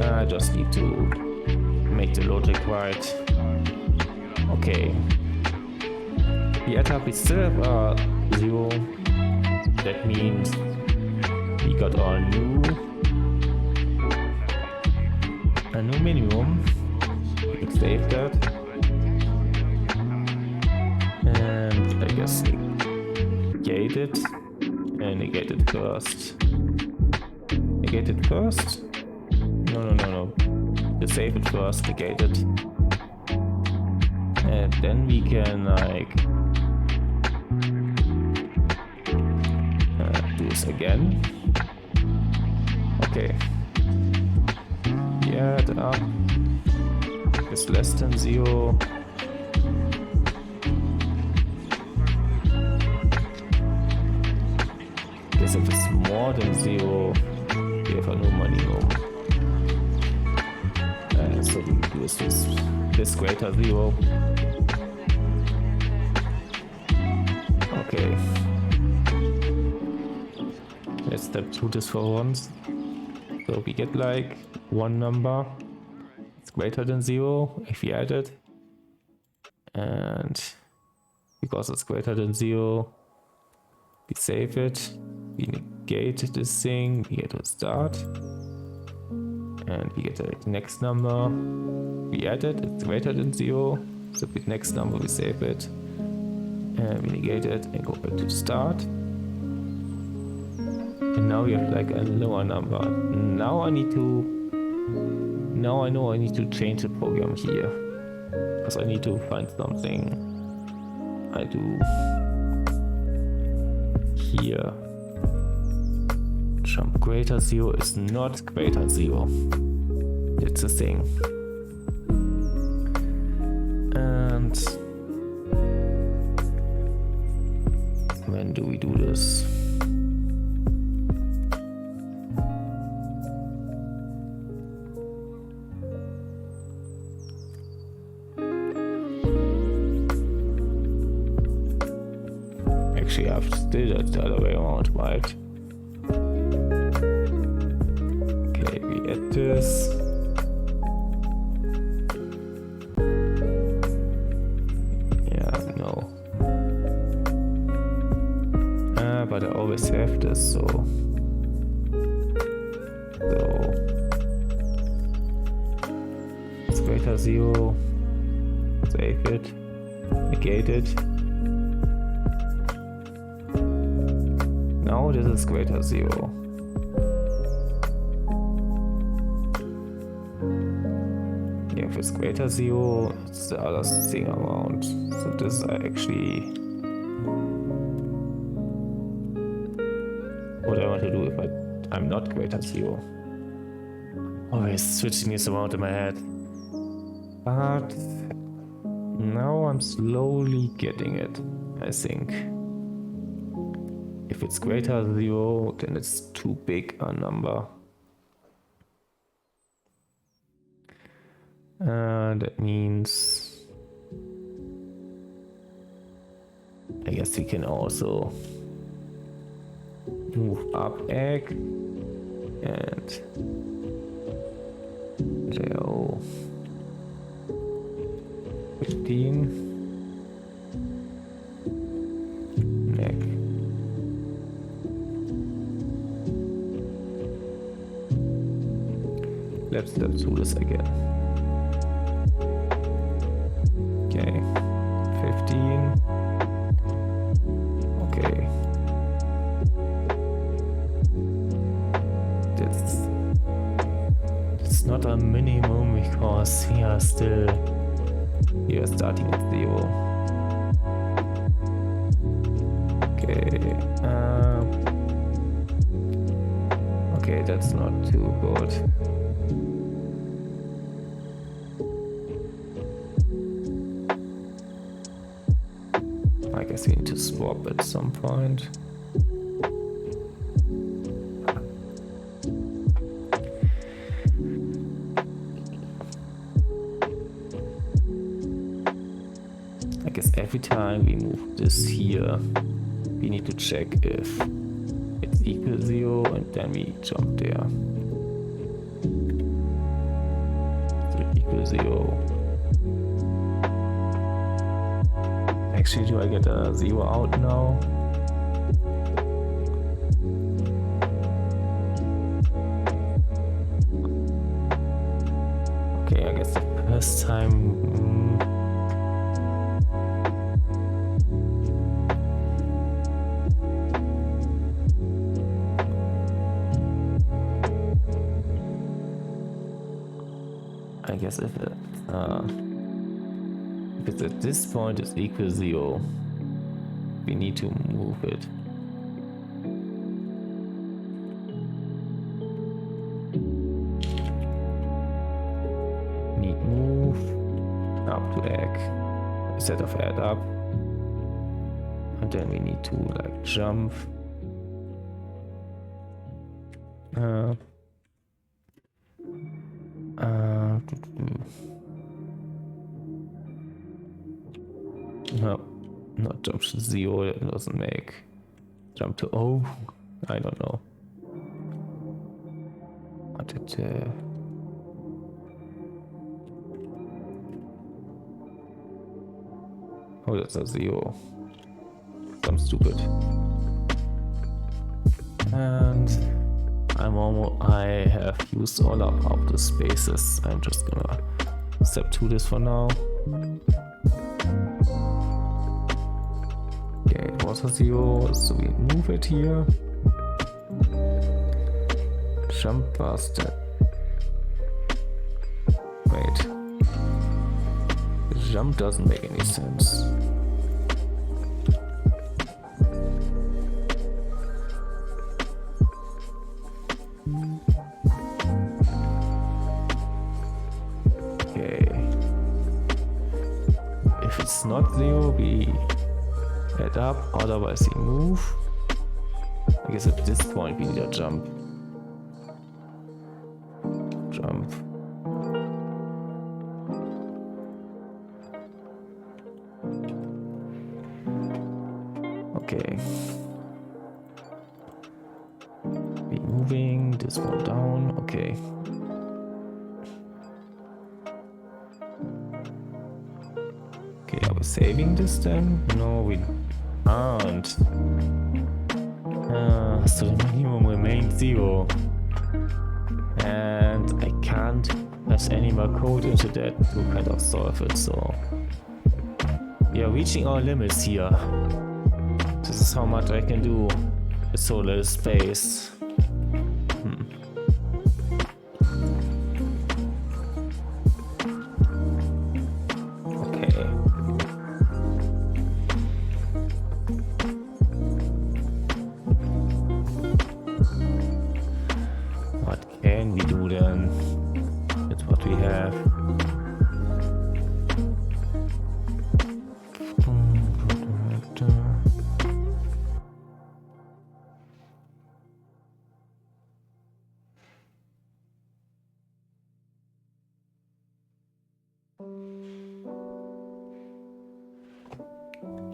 Speaker 1: I just need to make the logic right. Okay. The attack we still have a 0. That means we got our new minimum. We can save that. And I guess negate it. And negate it first. Negate it first? No. Just save it first, negate it. And then we can like do this again. Okay. Yeah, add up. It's less than 0. Guess if it's more than 0, we have a no minimum. So we do this greater 0. Okay. Let's step through this for once. So we get like one number. It's greater than 0 if we add it. And because it's greater than 0. We save it, we negate this thing, we get a start, and we get the next number. We add it, it's greater than 0, so with next number we save it, and we negate it and go back to the start. And now we have like a lower number. Now I know I need to change the program here, because I need to find something. I do here. Jump greater 0 is not greater 0. It's a thing. And when do we do this? Actually, I've still done the other way around, right? Okay, we add this. Yeah, no. But I always have this, so it's greater 0. Save it. Negate it. Now this is greater 0. Yeah, if it's greater 0, it's the other thing around. So this is actually what I want to do if I'm not greater 0. Always switching this around in my head. But now I'm slowly getting it, I think. If it's greater 0, then it's too big a number. That means I guess we can also move up egg and 15 neck. Let's do this again. Okay, 15. Okay. It's not a minimum because we are starting at 0. Okay. Okay, that's not too good. I guess we need to swap at some point. I guess every time we move this here, we need to check if it's equal 0 and then we jump there. So equal 0. Actually, do I get a 0 out now? Okay, I guess the first time. I guess if it's at this point is equal 0, we need to move it. Need move up to egg instead of add up, and then we need to like jump. No, not jump to 0, that doesn't make. Jump to O, I don't know. What did oh, that's a 0. I'm stupid. And I have used all up of the spaces. I'm just gonna step to this for now. Okay, it was a 0, so we move it here. Jump past that. Wait. The jump doesn't make any sense. Okay. If it's not 0, we head up, otherwise we move. I guess at this point we need a jump. Jump. Okay. Be moving, this one down, okay. Okay, are we saving this then? No, we aren't. So the minimum remains 0. And I can't pass any more code into that to kind of solve it, so we are reaching our limits here. This is how much I can do with so little space. Okay. What can we do then? That's what we have.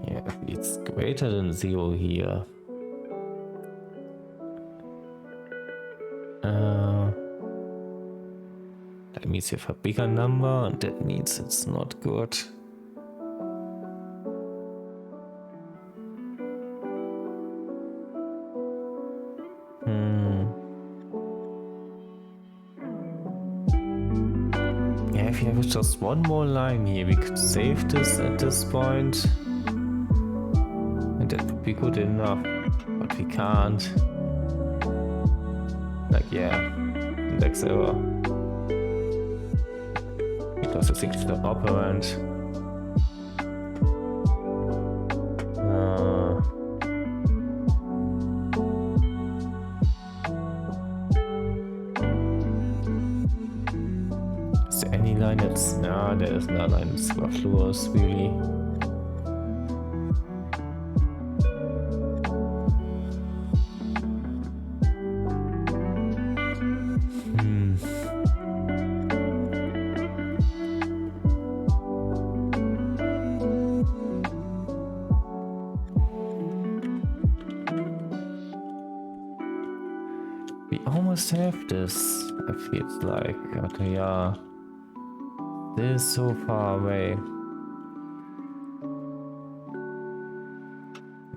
Speaker 1: Yeah, it's greater than 0 here. That means you have a bigger number, and that means it's not good. Yeah, if you have just one more line here, we could save this at this point. And that would be good enough. But we can't. Like, yeah, index error. Because it's actually the operand. Is there any line that's... No, there is no line that's superfluous, really. We almost have this, I feel like, but yeah, this is so far away.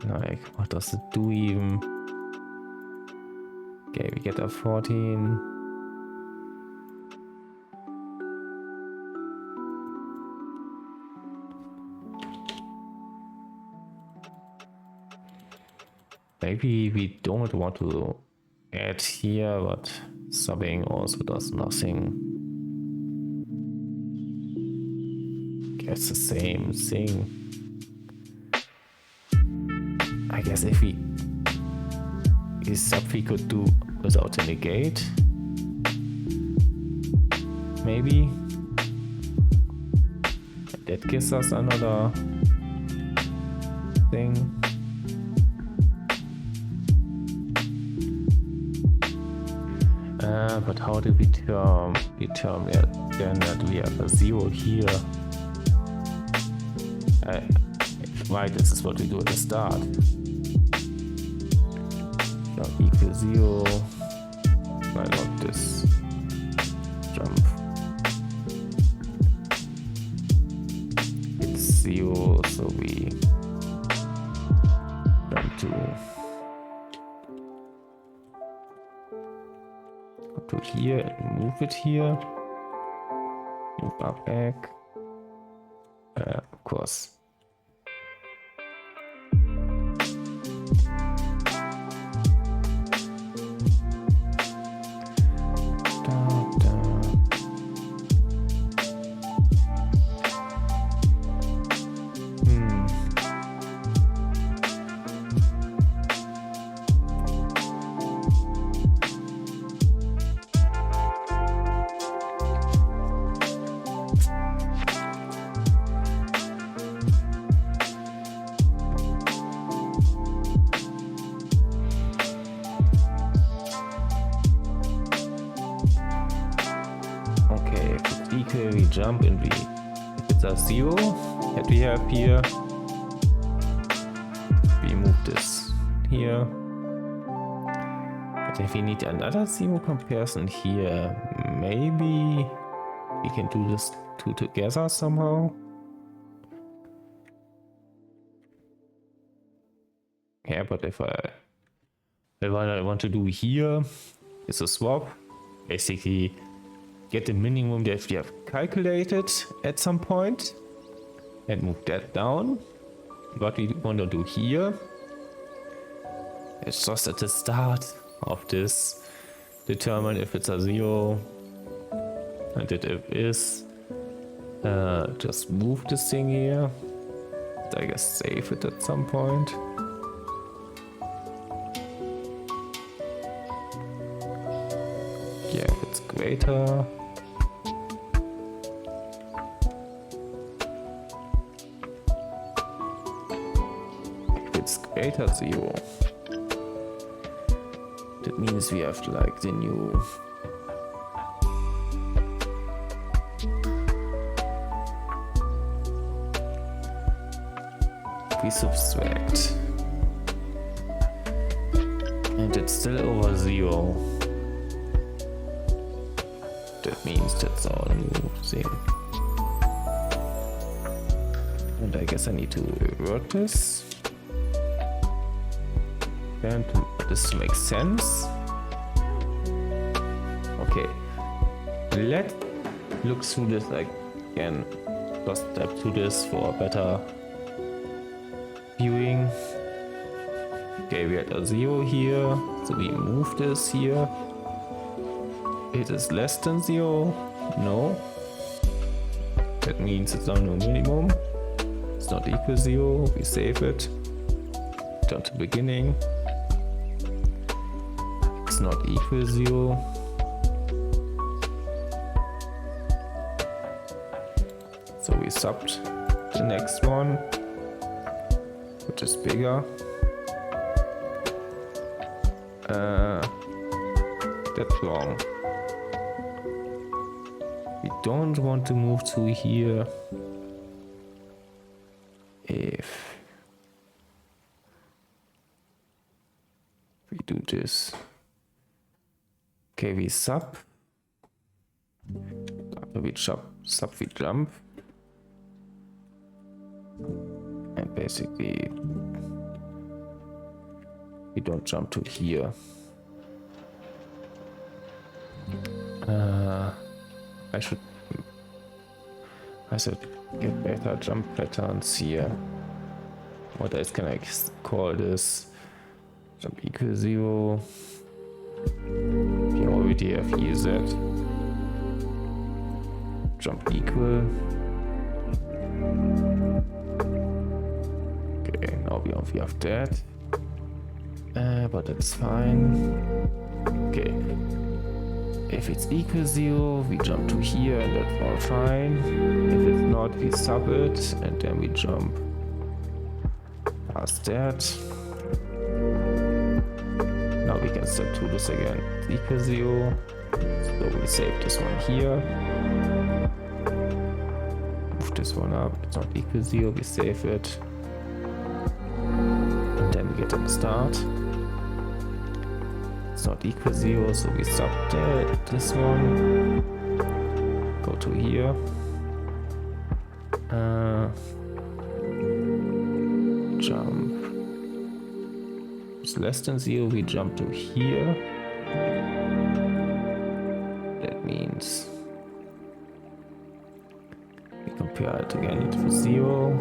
Speaker 1: Like, what does it do even? Okay, we get a 14. Maybe we don't want to add here, but subbing also does nothing. Okay, it's the same thing. I guess if we sub we could do without a negate. Maybe. That gives us another thing. But how do we determine then that we have a 0 here? Right, this is what we do at the start. Equal 0. Why not this? Jump. It's 0, so we here and move it here. Move up back. Of course. Equal, we jump and if it's a 0 that we have here, we move this here. But if we need another 0 comparison here, maybe we can do this two together somehow. Yeah, but if what I want to do here is a swap, basically get the minimum that we have calculated at some point and move that down. What we want to do here is just at the start of this determine if it's a 0 and if it is, just move this thing here. I guess save it at some point. Yeah, if it's greater. Greater 0. That means we have like the new we subtract and it's still over 0. That means that's our new thing. And I guess I need to revert this. And this makes sense. Okay, let's look through this again. Just step through this for a better viewing. Okay, we had a 0 here, so we move this here. It is less than 0. No. That means it's on the minimum. It's not equal 0. We save it. Down to beginning. It's not equal 0. So we subbed the next one, which is bigger. That's wrong. We don't want to move to here if we do this. Okay, we sub. After we sub, we jump. And basically, we don't jump to here. I should get better jump patterns here. What else can I call this? Jump equal 0. We already have EZ. Jump equal. Okay, now we have that. But that's fine. Okay. If it's equal 0, we jump to here and that's all fine. If it's not, we sub it and then we jump past that. Now we can step through this again. It's equal 0. So we save this one here. Move this one up. It's not equal 0. We save it. And then we get to the start. It's not equal 0, so we sub this one. Go to here. Jump. It's less than 0, we jump to here. means we compare it again it for 0.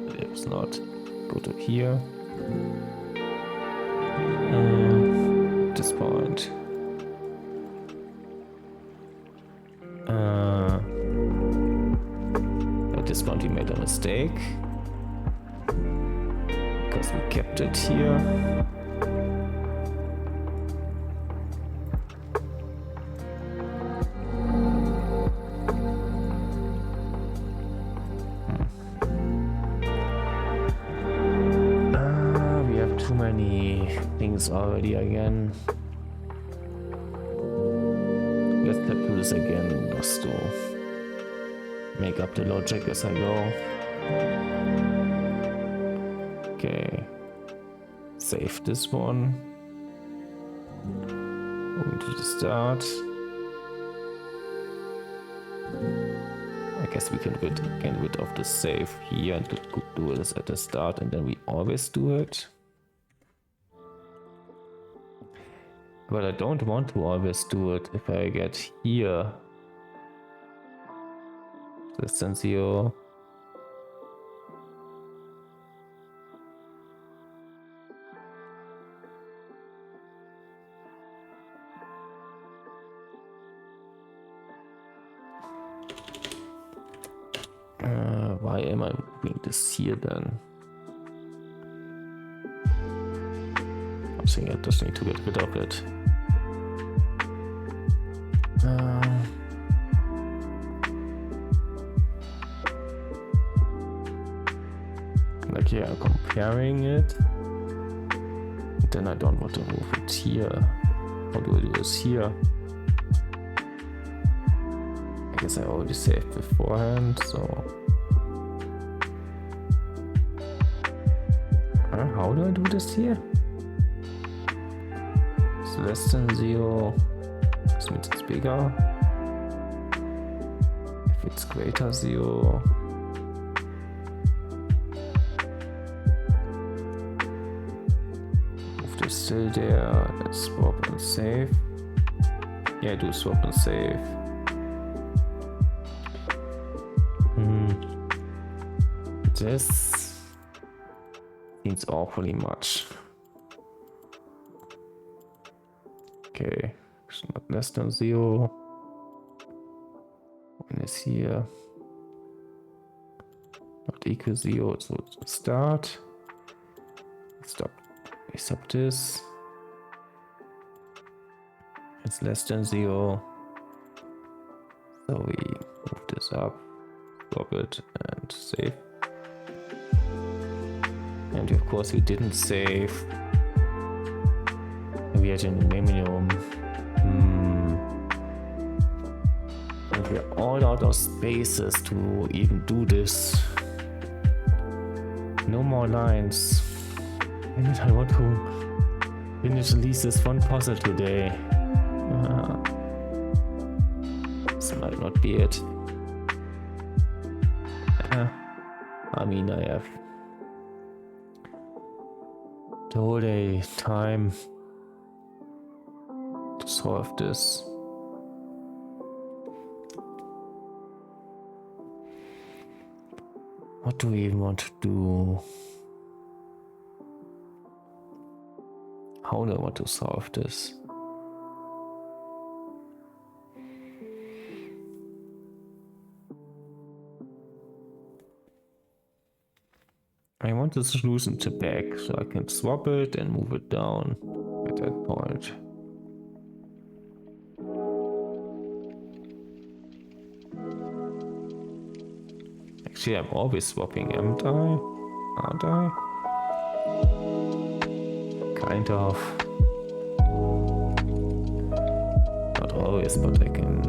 Speaker 1: But if it's not, go to here. At this point. At this point we made a mistake. Because we kept it here. We have too many things already again. Let's do this again just to make up the logic as I go. Okay, save this one. Going to the start. I guess we can get rid of the save here and do this at the start, and then we always do it. But I don't want to always do it if I get here. Less than 0. Why am I moving this here then? I think I just need to get rid of it. Like, yeah, comparing it. Then I don't want to move it here. How do I do this here? I guess I already saved beforehand, so. How do I do this here? It's less than 0. This means it's bigger. If it's greater 0. Move this still there. Let's swap and save. Yeah, do swap and save. This seems awfully much. Okay, it's not less than 0. When is here? Not equal 0, so it's start. Stop. We stop this. It's less than 0. So we move this up, stop it, and save. And of course we didn't save. We had an minimum. And we're all out of spaces to even do this. No more lines. And I want to finish at least this one puzzle today. This might not be it. I mean, I have the whole day time to solve this. What do we even want to do? How do I want to solve this? I want the solution to back, so I can swap it and move it down at that point. Actually, I'm always swapping, aren't I? Kind of. Not always, but I can.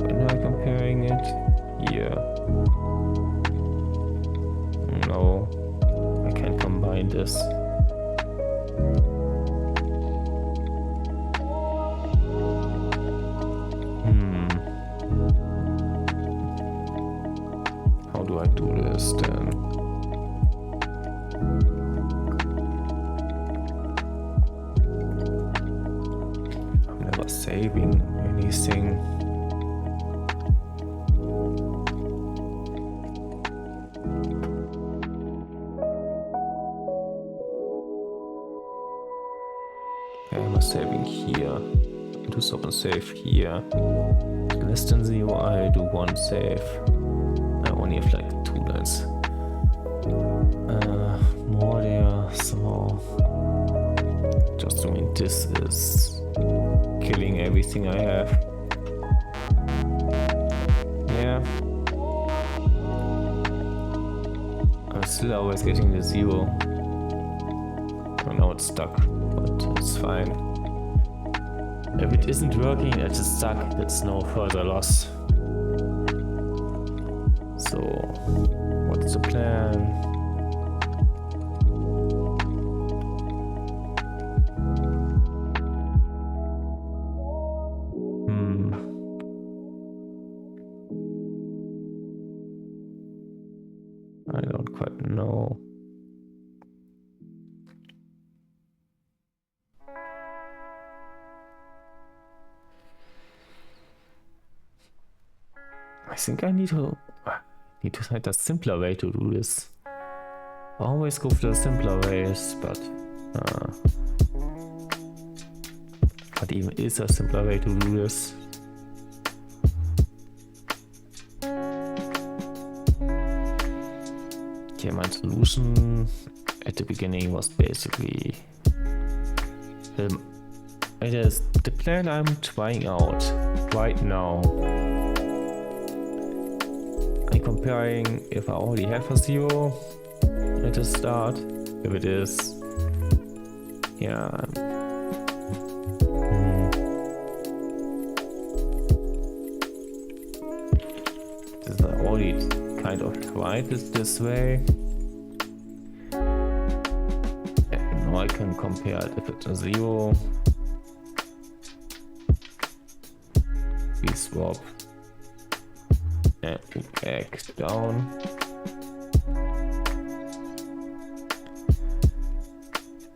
Speaker 1: When am I comparing it? Here. No, I can't combine this. How do I do this then? saving anything. I'm saving here. Do stop and save here. Less than 0, I do 1 save. I only have like 2 lines. More there, so just doing this is killing everything I have. Yeah. I'm still always getting the 0. Oh, now it's stuck, but it's fine. If it isn't working, it's stuck, that's no further loss. So, what's the plan? I don't quite know. I think I need to find a simpler way to do this. I always go for the simpler ways, but what even is a simpler way to do this? Okay, my solution at the beginning was basically it is the plan I'm trying out right now. I'm comparing if I already have a 0 at the start. If it is, yeah. This I already kind of tried this way. And now I can compare it if it's a 0. We swap and we back down.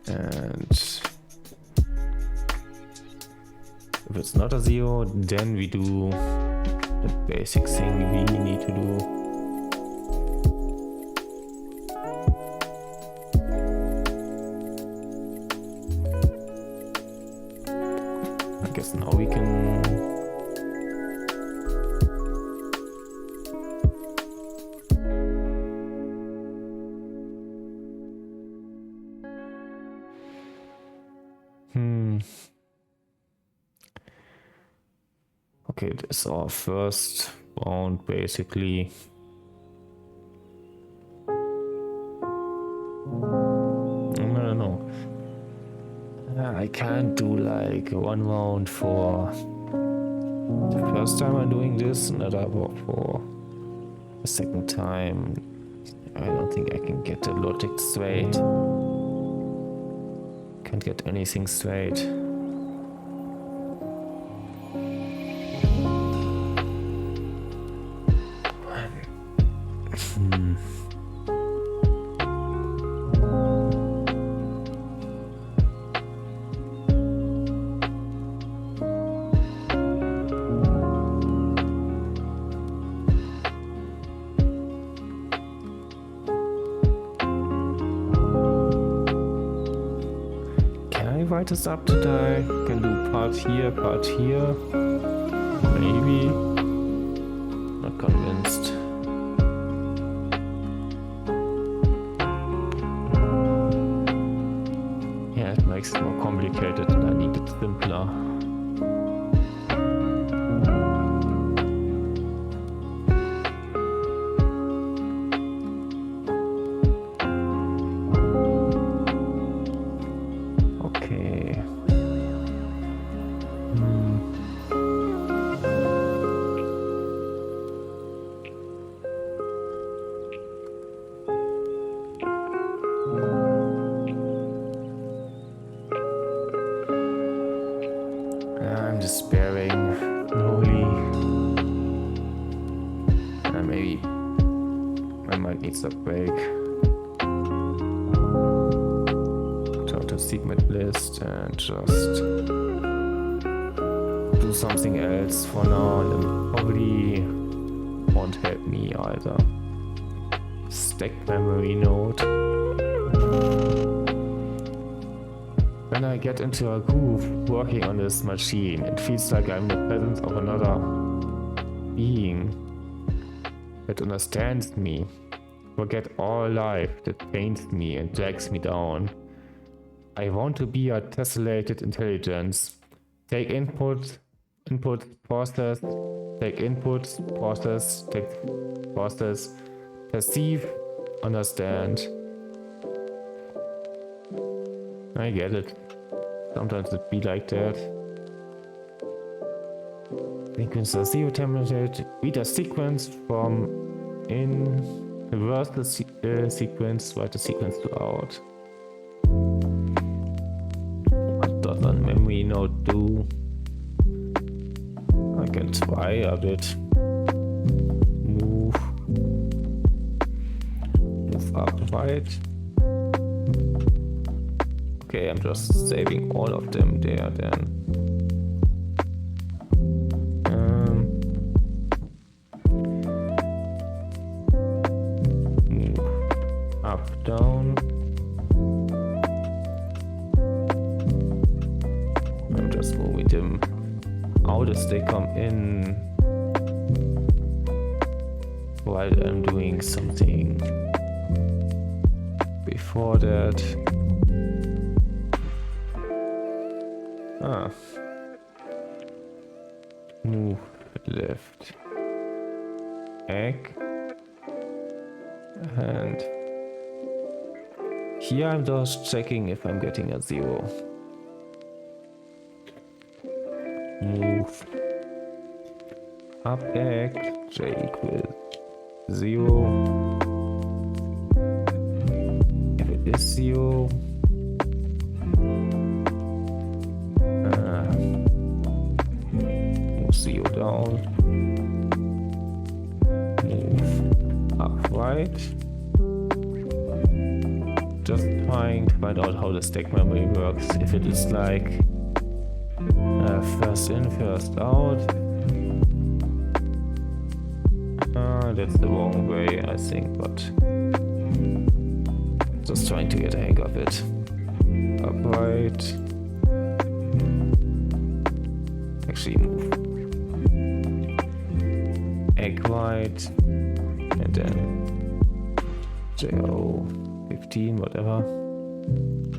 Speaker 1: And if it's not a 0, then we do the basic thing we need to do. I guess now we can okay, this is our first round basically. No. I can't do like 1 round for the first time I'm doing this, another for the second time. I don't think I can get the logic straight. Can't get anything straight. Write this up today. Can do part here, maybe. Not convinced. Yeah, it makes it more complicated and I need it simpler. I'm despairing, slowly. Maybe I might need a break. Go to segment list and just do something else for now, and then probably won't help me either. Stack memory node. When I get into a groove working on this machine, it feels like I'm in the presence of another being that understands me. Forget all life that pains me and drags me down. I want to be a tessellated intelligence. Take input, process, take inputs, process, take process, perceive, understand. I get it. Sometimes it be like that. Sequence the zero template. Read a sequence from in, reverse the sequence, write the sequence to out. What does a memory node do? I can try a bit. Move up right. Okay, I'm just saving all of them there then. Move up, down. I'm just moving them out as they come in while I'm doing something before that. Move left. Egg. And here I'm just checking if I'm getting a 0. Move up egg. J equals 0. If it is 0, move 0 down. Move up right. Just trying to find out how the stack memory works. If it is like first in, first out. That's the wrong way, I think, but just trying to get a hang of it. Upright. Actually move egg right, and then JO 15, whatever.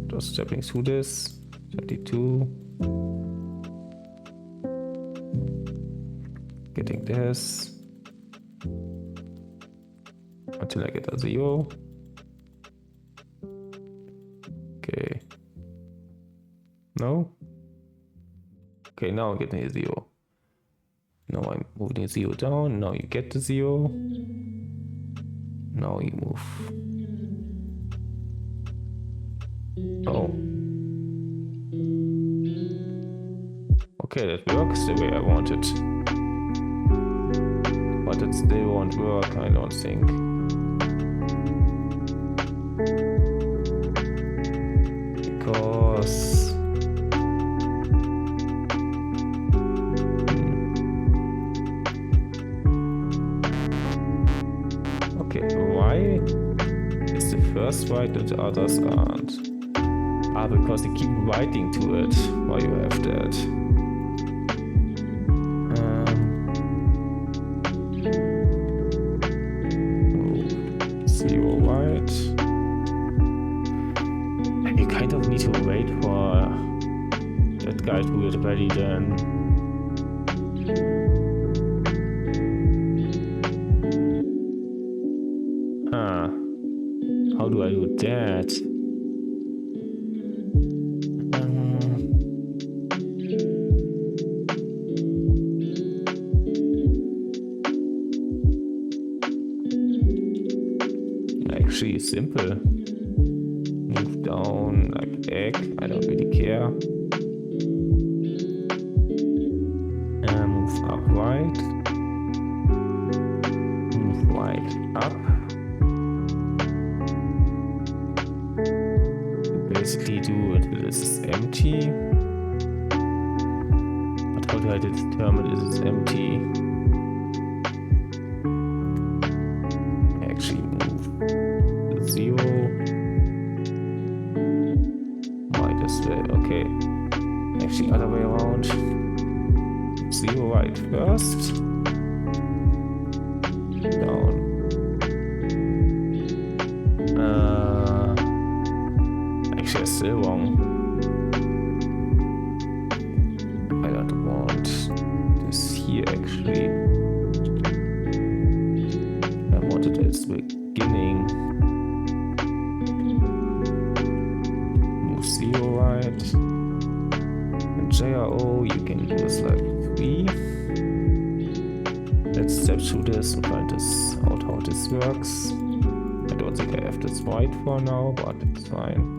Speaker 1: Just stepping through this. 32. Getting this until I get a 0. Okay. No? Okay, now I'm getting a 0. Now I'm moving the 0 down. Now you get the 0. Now you move. Oh. Okay, that works the way I want it. But it still won't work, I don't think. Because okay, why is the first right and the others aren't? Because you keep writing to it while you have that. Zero right. And you kind of need to wait for that guy to get ready then. How do I do that? Actually, simple. Move down like egg. I don't really care. Move up right. Move right up. Basically do it. This is empty. But how do do I determine is it empty? Actually move the 0. Might as well, okay. Actually other way around. 0 right first. Down. Actually that's still wrong. I don't want this here actually. I want it at the beginning. Move 0 right. And JRO you can do this like 3. Let's step through this and find this out how this works. I don't think I have this right for now, but it's fine.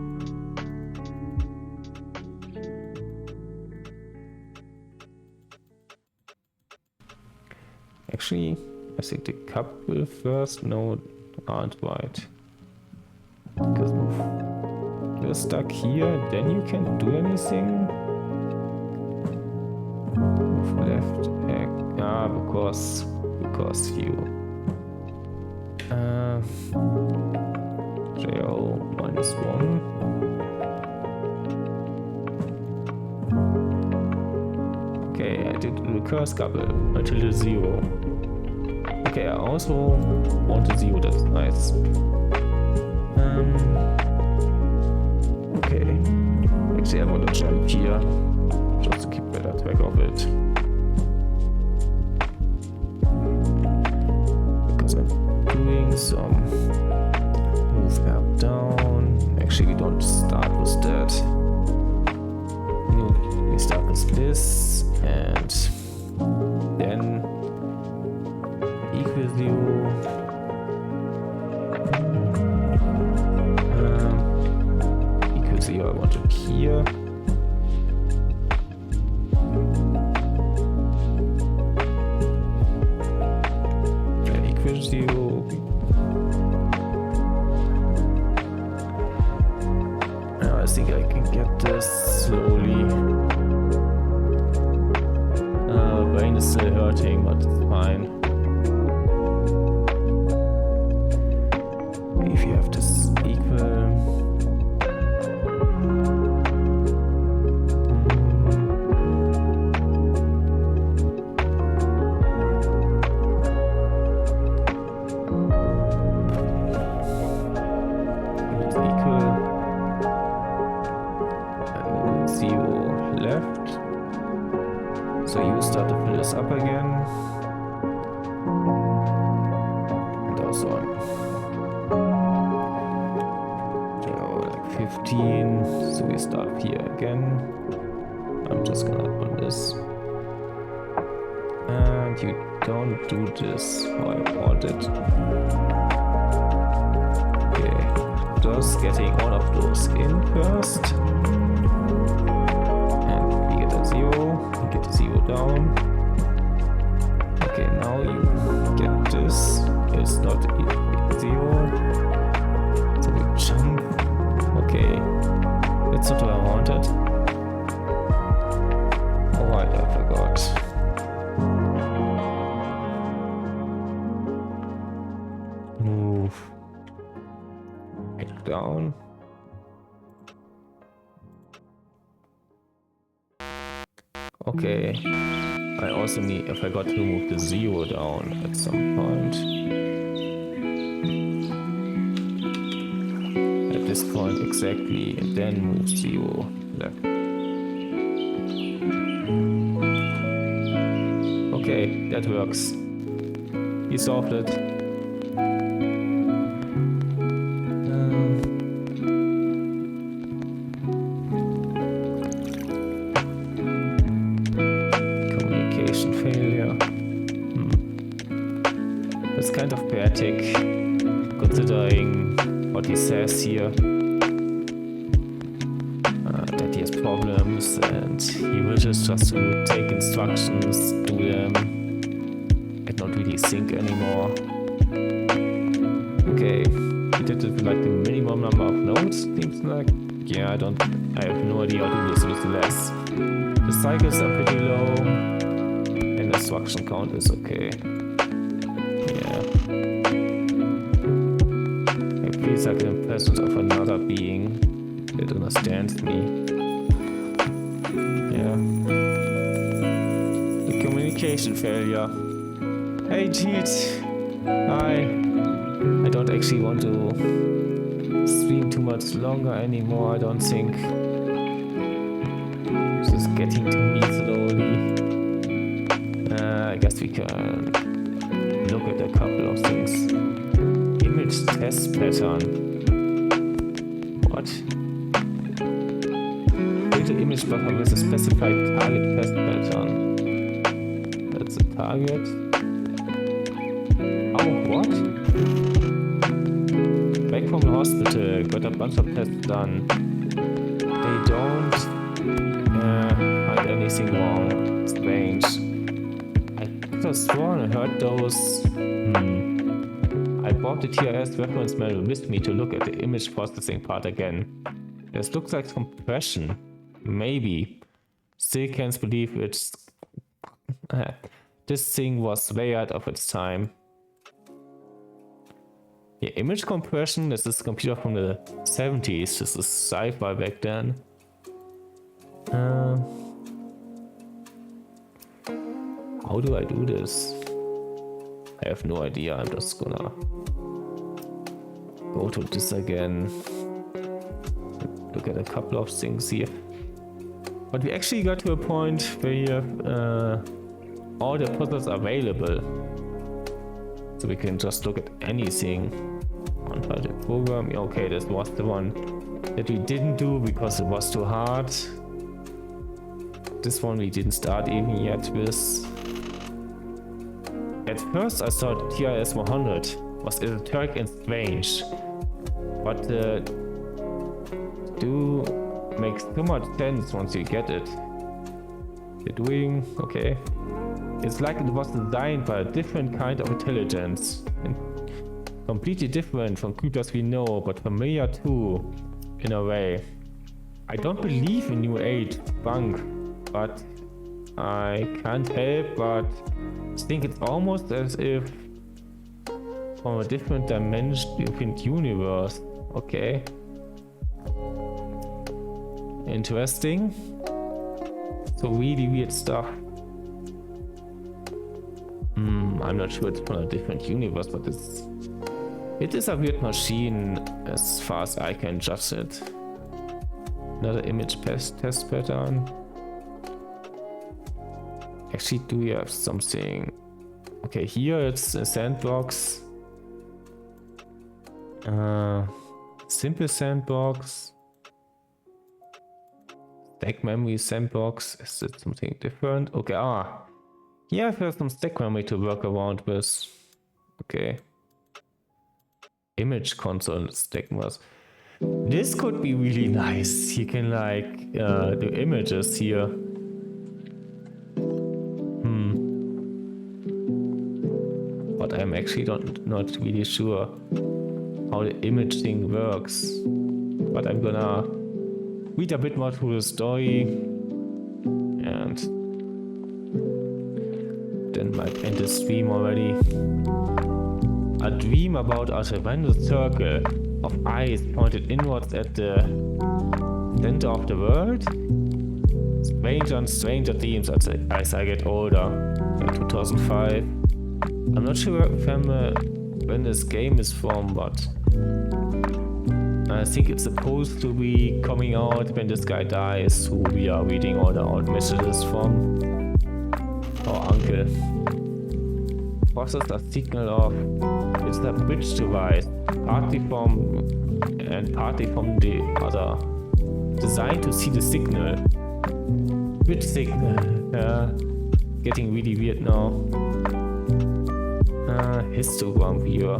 Speaker 1: Actually, I think the couple first. No, aren't right. Because move. You're stuck here, then you can't do anything. Move left. Because you. JO -1. Okay, I did recurse couple until the 0. Okay, I also want a 0, that's nice. Okay. Actually I want to jump here just to keep better track of it. Some move up down. Actually we don't start with that. No, we start with this and then equal 0. Equal 0 I want it here. Equal 0. I think I can get this slowly. Brain is still hurting, but it's fine. If you have this equal. So you start to fill this up again. And also like 15. So we start here again. I'm just gonna run this. And you don't do this how I want it. Okay. Just getting one of those in first. Get the 0 down. Okay, now you get this. It's not 0. So we jump. Okay, that's not what I wanted. Alright, I forgot. Move it down. Okay, I also I forgot to move the 0 down at some point. At this point exactly, and then move 0 left. Okay, that works. We solved it. Failure. That's kind of poetic, considering what he says here. That he has problems and he wishes just to take instructions, do them, and not really think anymore. Okay, he did it with like the minimum number of nodes, seems like. Yeah, I have no idea how to do this with less. The cycles are pretty low. construction count is okay. Yeah. It feels like the presence of another being that understands me. Yeah. The communication failure. Hey, Jeet. Hi. I don't actually want to stream too much longer anymore, I don't think. This is getting to me slowly. I guess we can look at a couple of things. Image test pattern. What? Create an image buffer with a specified target test pattern. That's a target. Oh, what? Back from the hospital, got a bunch of tests done. They don't find anything wrong. Strange. I could have sworn I heard those. I brought the TRS reference manual with me to look at the image processing part again. This looks like compression. Maybe. Still can't believe it's. This thing was way out of its time. Yeah, image compression, this is a computer from the 70s, this is sci-fi back then. How do I do this? I have no idea, I'm just gonna go to this again. Look at a couple of things here. But we actually got to a point where you have all the puzzles available. So we can just look at anything. Untitled program. Okay, this was the one that we didn't do because it was too hard. This one we didn't start even yet with. At first I thought TRS 100 was esoteric and strange. But do makes too much sense once you get it. You're doing okay. It's like it was designed by a different kind of intelligence. And completely different from computers we know, but familiar too, in a way. I don't believe in New Age funk, but I can't help but think it's almost as if from a different dimension, different universe. Okay. Interesting. So really weird stuff. I'm not sure it's from a different universe, but it is a weird machine as far as I can judge it. Another image test pattern. Actually, do we have something? Okay, here it's a sandbox. Simple sandbox. Stack memory sandbox. Is it something different? Okay, here I have some stack memory to work around with. Okay. Image console stack was. This could be really nice. You can like do images here. But I'm actually not really sure how the image thing works. But I'm gonna read a bit more through the story and then might end the stream already. A dream about a tremendous circle of eyes pointed inwards at the center of the world. Stranger and stranger themes as I get older. In 2005. I'm not sure when this game is from, but I think it's supposed to be coming out when this guy dies, who we are reading all the old messages from. Our uncle. Processed a signal of it's a bridge device, partly from the other. Designed to see the signal. Bridge signal. Getting really weird now. Histogram viewer.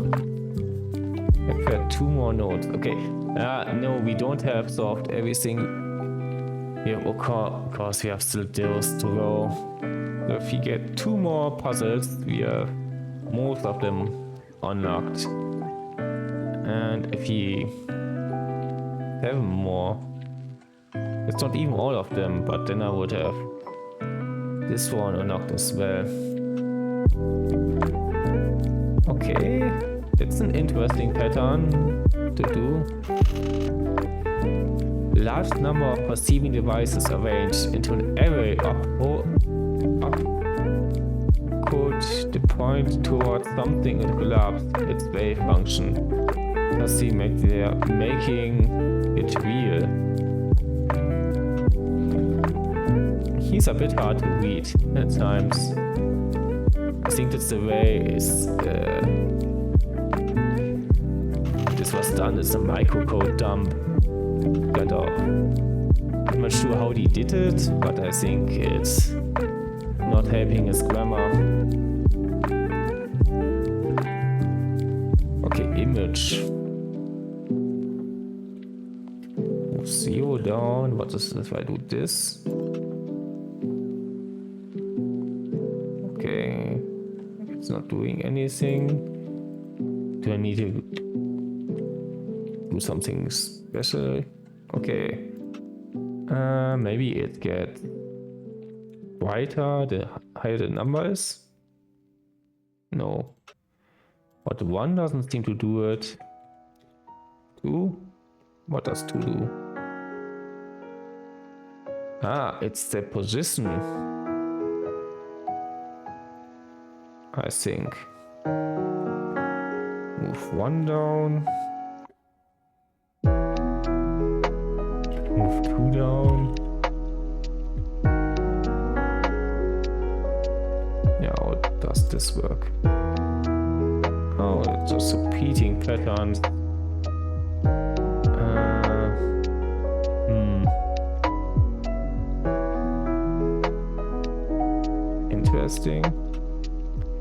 Speaker 1: I've got 2 more nodes. Okay. No, we don't have solved everything. Yeah, of course we have still deals to go. So if you get 2 more puzzles, we have most of them unlocked. And if you 7 more, it's not even all of them, but then I would have this one unlocked as well. Okay, it's an interesting pattern to do. Large number of perceiving devices arranged into an array up could point towards something and collapse its wave function. Thus they're making it real. He's a bit hard to read at times. I think that's the way this was done. It's a microcode dump. Kind of. I'm not sure how he did it, but I think it's not helping his grammar. Okay, image. Move 0 down. What is if I do this? Okay, it's not doing anything. Do I need to do something special? Okay. Maybe it gets brighter the higher the number is. No. But 1 doesn't seem to do it. 2? What does 2 do? Ah, it's the position. I think. Move 1 down. Move 2 down. Yeah, how does this work? Oh, it's just repeating patterns. Interesting.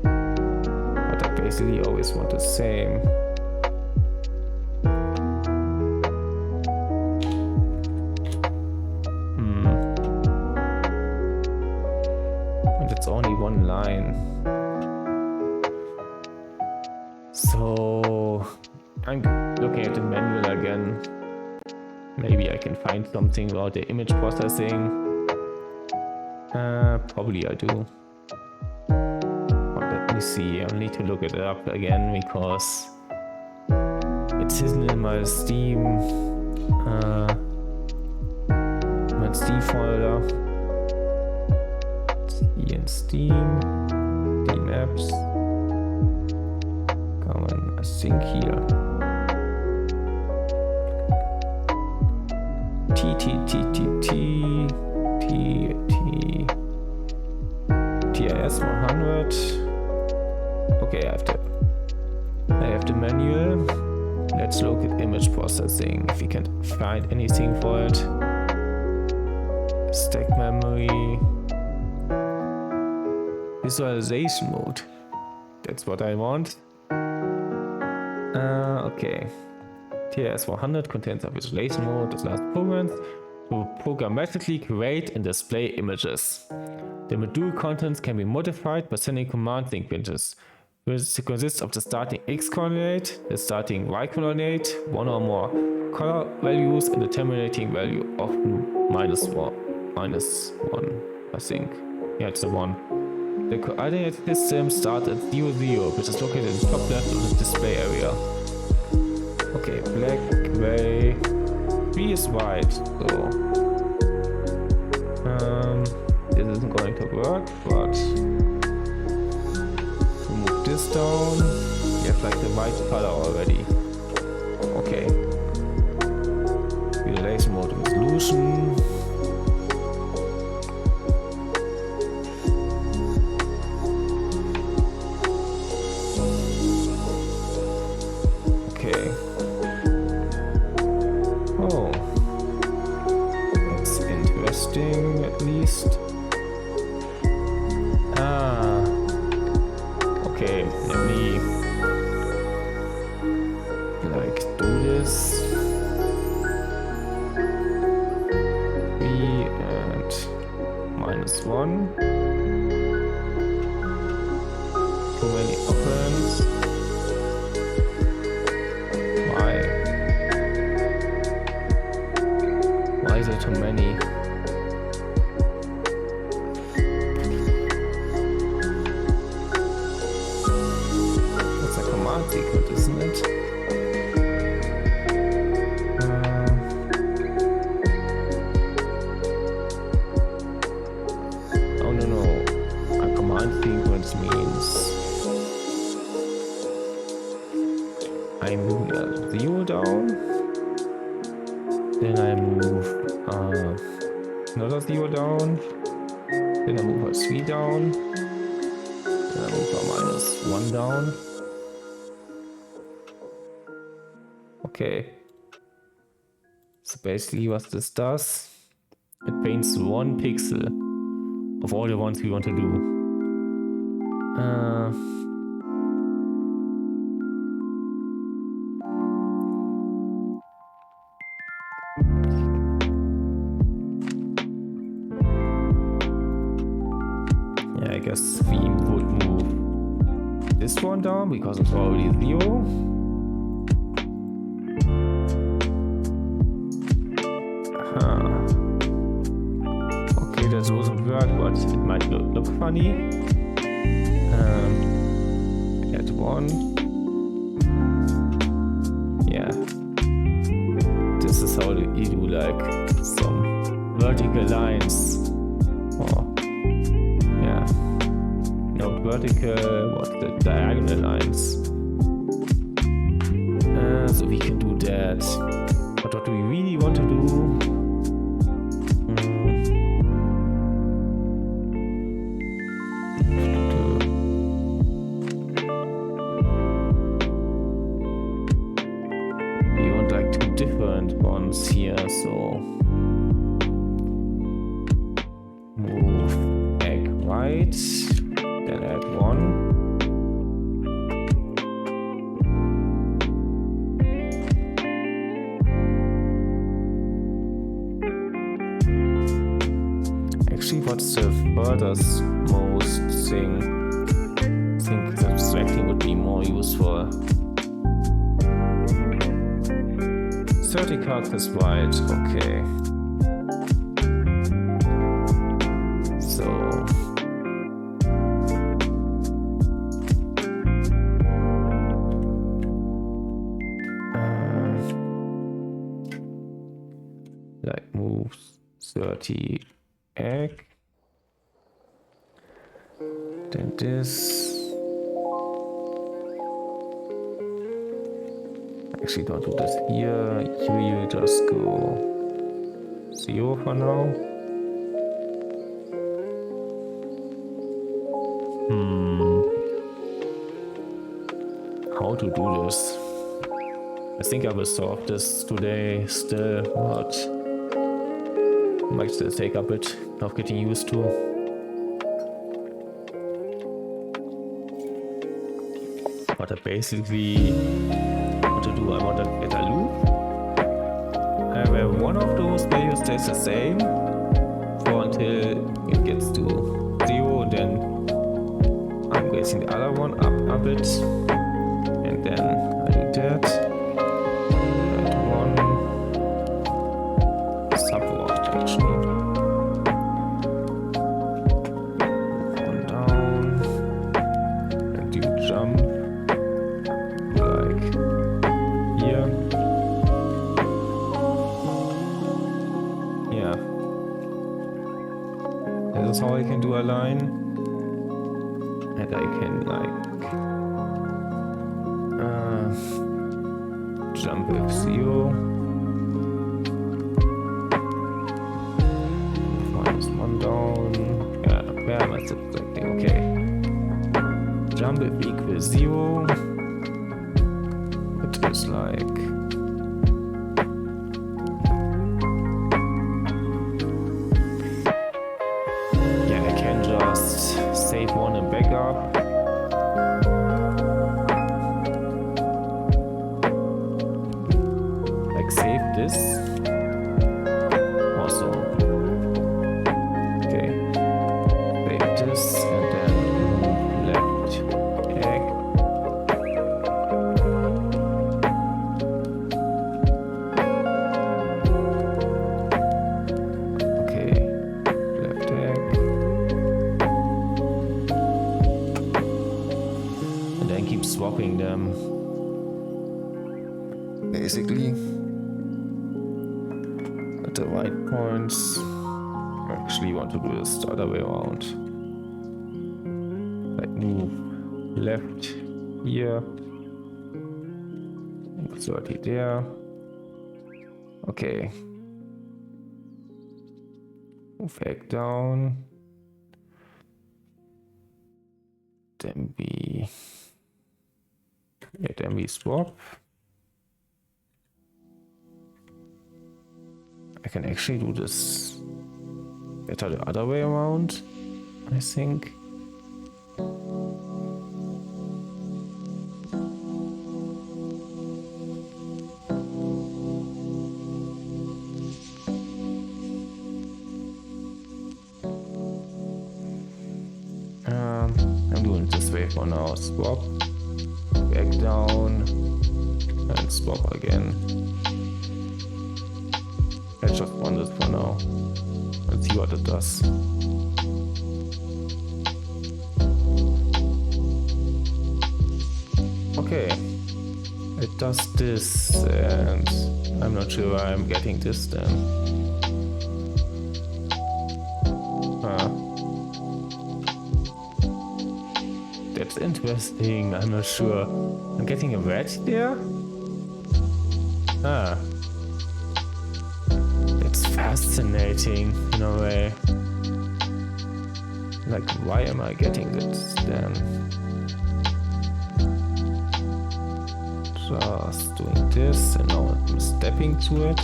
Speaker 1: But I basically always want the same. And it's only 1 line. So I'm looking at the manual again. Maybe I can find something about the image processing. Probably I do. But let me see, I need to look it up again because it's hidden in my Steam folder. See in Steam apps. Come on, I think here. TIS 100. Okay, I have the manual. Let's look at image processing if we can find anything for it. Stack memory. Visualization mode. That's what I want. Okay. TIS 100 contains a visualization mode that allows programs to programmatically create and display images. The module contents can be modified by sending command link windows, which consists of the starting x coordinate, the starting y coordinate, one or more color values, and the terminating value, often minus one, I think. Yeah, it's the 1. The coordinate system starts at 0, 0, which is located in the top left of the display area. Okay, black, gray, 3 is white, so this isn't going to work, but move this down. You have like the white color already. Okay. Visualization mode and solution. Okay. Oh. That's interesting, at least. Okay, let me like do this. 3 and -1. Too many operands. Why is there too many? command sequence means I move a 0 down, then I move another 0 down, then I move a 3 down, then I move a -1 down. Okay. So basically what this does, it paints 1 pixel of all the ones we want to do. Yeah, I guess we would move this one down because it's already 0. Okay, that wasn't work, but it might look funny. Add 1. Yeah. This is how you do like some vertical lines. Oh. Yeah. Not vertical, but the diagonal lines. So we can do that. But what do we really want to do? We want like 2 different ones here, so move egg right, then add 1. Actually, what's the furthest most thing? I think abstracting would be more useful. 30 cards is right, okay. So like moves 30 egg, then this. Actually, don't do this here. You will just go 0 for now. How to do this? I think I will solve this today still, but might still take a bit of getting used to. But I basically want to do, I want to get a loop where one of those values stays the same for until it gets to 0, and then I'm raising the other one up a bit, and then I do that. That one subword actually. One down, and you jump like here. Yeah. This is how I can do a line. And I can like jump with 0. -1 down. Yeah, where am I subtracting? Okay. Jump if equals 0. It is like yeah, I can just save one and back up. Like save this. Awesome. Okay. Save this and then left egg. Okay. Left egg. And then keep swapping them. Basically, at the right points. I actually want to do this the other way around. move left here, 30 there. Okay, move back down, then we swap. I can actually do this better the other way around, I think. I'm doing it this way for now. Swap, back down, and swap again. I just want this for now. Let's see what it does. Okay, it does this, and I'm not sure why I'm getting this then. That's interesting, I'm not sure. I'm getting a red there? That's fascinating in a way. Like, why am I getting this then? Just doing this, and now I'm stepping to it.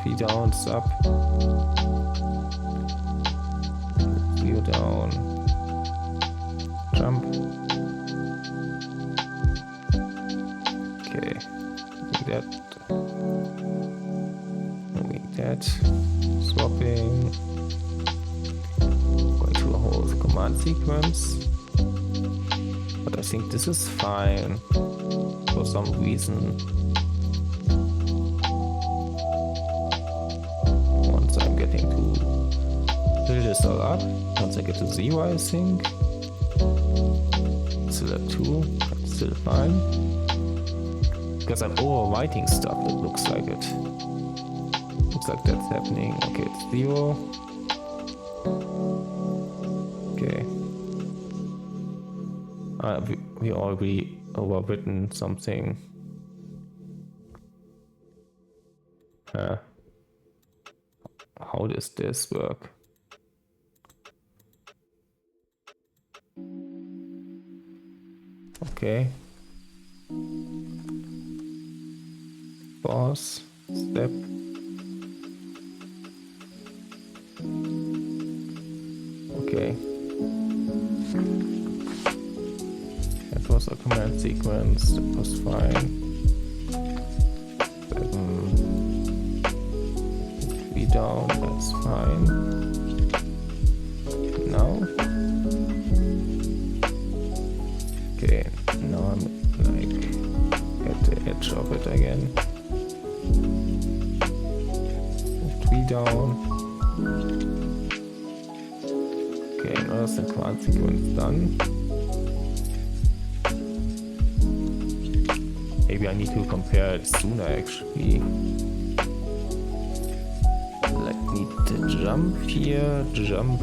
Speaker 1: 3 downs up. 0 down. Jump. Okay. Doing that. Doing that. Swapping. Going through a whole command sequence. But I think this is fine for some reason. Once I'm getting to build this all up, once I get to 0, I think. Still at 2, that's still fine. Because I'm overwriting stuff, it looks like it. Looks like that's happening. Okay, it's 0. Okay. We already overwritten something. How does this work? Okay. Pause. Step. Okay. That was a command sequence. That was fine. 3 down. That's fine. Now. Okay. Now I'm like at the edge of it again. 3 down. Okay, now that's the command sequence done. Maybe I need to compare it sooner actually. Let me jump here, jump.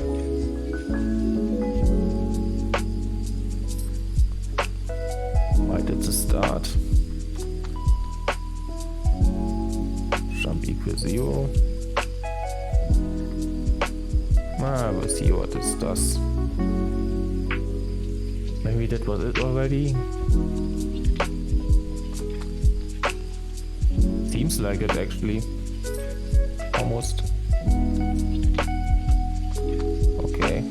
Speaker 1: Right at the start. Jump equals 0. We'll see what this does. Maybe that was it already. Seems like it actually. Almost. Okay.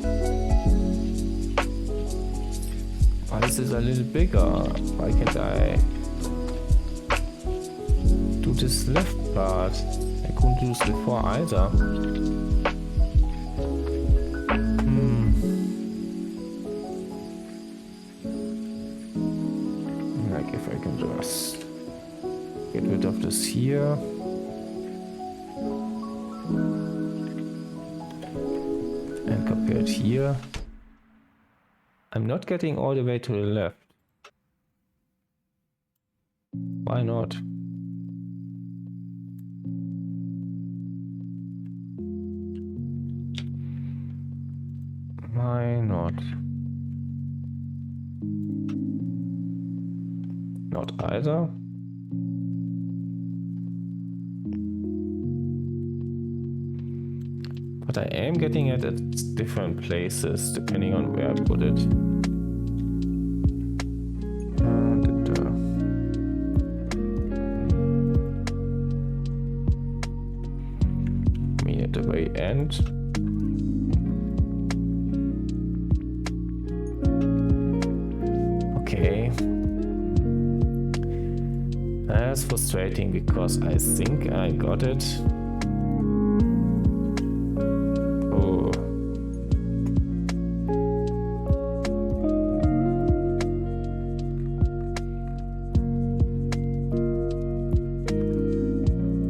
Speaker 1: Why is this a little bigger? Why can't I do this left part? I couldn't do this before either. Like if I can just get rid of this here. And compare it here. I'm not getting all the way to the left. Why not? Why not? Not either. But I am getting it at different places depending on where I put it. I mean at the very end. Okay. That's frustrating because I think I got it. Oh.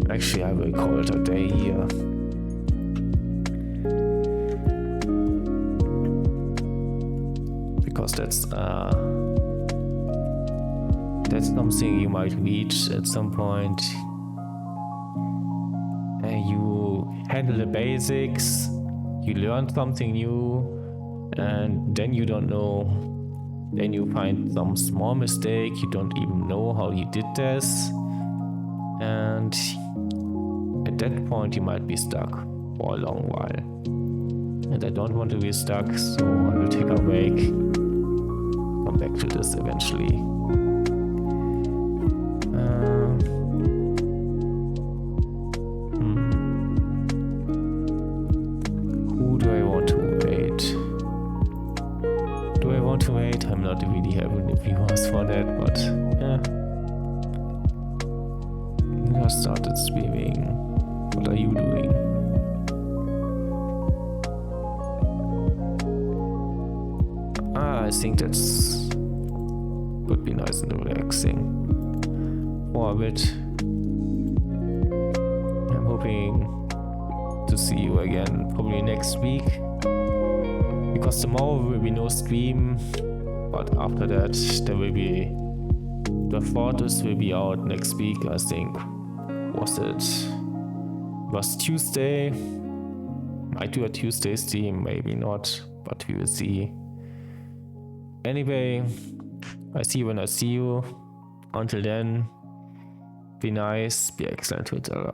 Speaker 1: Actually, I will call it a day here. Because that's something you might reach at some point. You handle the basics, you learn something new, and then you don't know. Then you find some small mistake, you don't even know how you did this. And at that point you might be stuck for a long while. And I don't want to be stuck, so I will take a break. Come back to this eventually. Who do I want to wait? Do I want to wait? I'm not really having the viewers for that, but yeah. I started streaming. What are you doing? I think that's would be nice and relaxing for a bit. I'm hoping to see you again probably next week, because tomorrow will be no stream, but after that there will be the Fortress will be out next week. I think was Tuesday. Might do a Tuesday stream, maybe not, but we will see. Anyway, I see you when I see you. Until then, be nice, be excellent to each other.